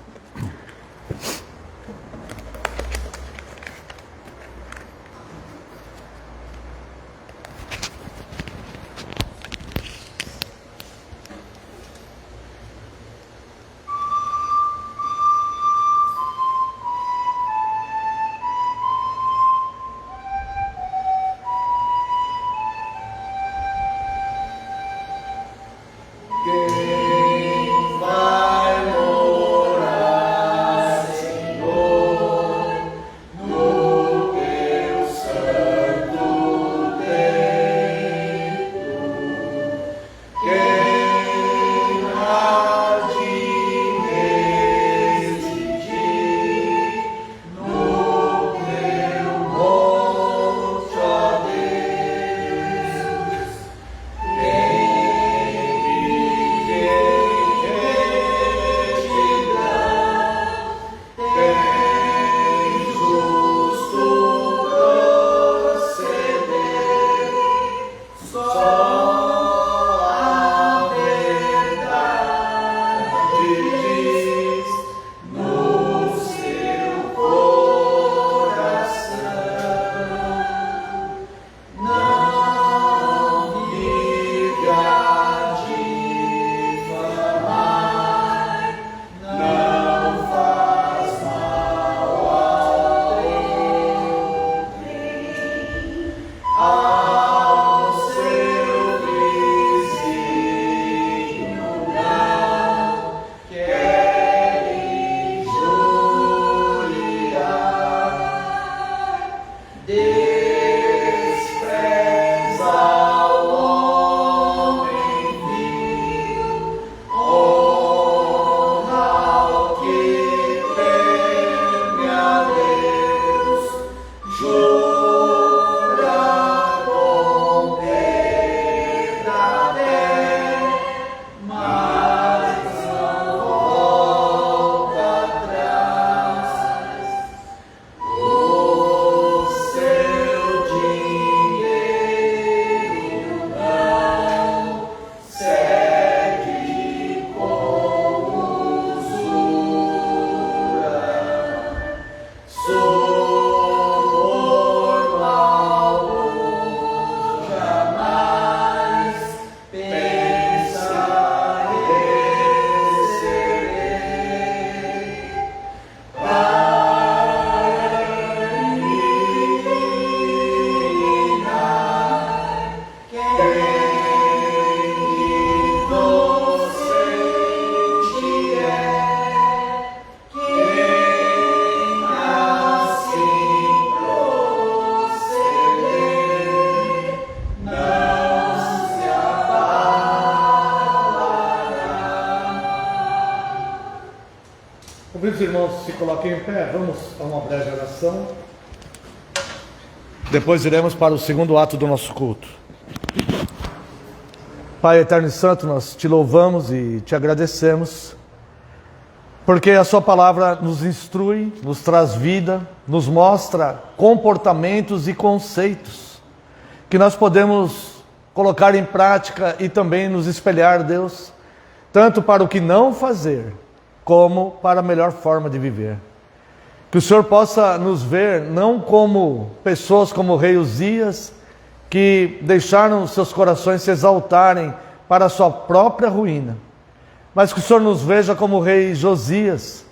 Convido os irmãos se coloquem em pé, vamos a uma breve oração. Depois iremos para o segundo ato do nosso culto. Pai eterno e santo, nós te louvamos e te agradecemos, porque a sua palavra nos instrui, nos traz vida, nos mostra comportamentos e conceitos que nós podemos colocar em prática e também nos espelhar, Deus, tanto para o que não fazer, como para a melhor forma de viver. Que o Senhor possa nos ver não como pessoas como o rei Uzias, que deixaram os seus corações se exaltarem para a sua própria ruína, mas que o Senhor nos veja como o rei Josias,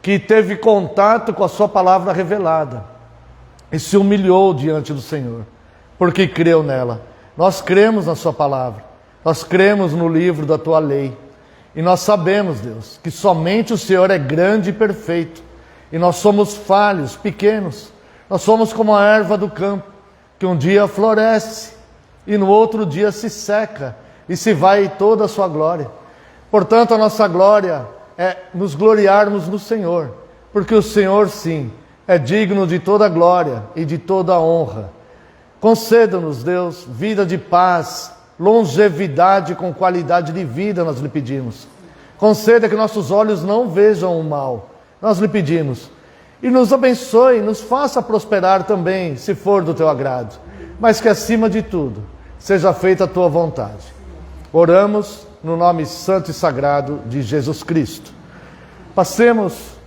que teve contato com a sua palavra revelada e se humilhou diante do Senhor, porque creu nela. Nós cremos na sua palavra, nós cremos no livro da tua lei, e nós sabemos, Deus, que somente o Senhor é grande e perfeito, e nós somos falhos, pequenos, Nós somos como a erva do campo, que um dia floresce e no outro dia se seca e se vai toda a sua glória. Portanto, a nossa glória é nos gloriarmos no Senhor, porque o Senhor, sim, é digno de toda a glória e de toda a honra. Conceda-nos, Deus, vida de paz, longevidade com qualidade de vida, nós lhe pedimos. Conceda que nossos olhos não vejam o mal, nós lhe pedimos. E nos abençoe, nos faça prosperar também, se for do teu agrado. Mas que acima de tudo, seja feita a tua vontade. Oramos no nome santo e sagrado de Jesus Cristo. Passemos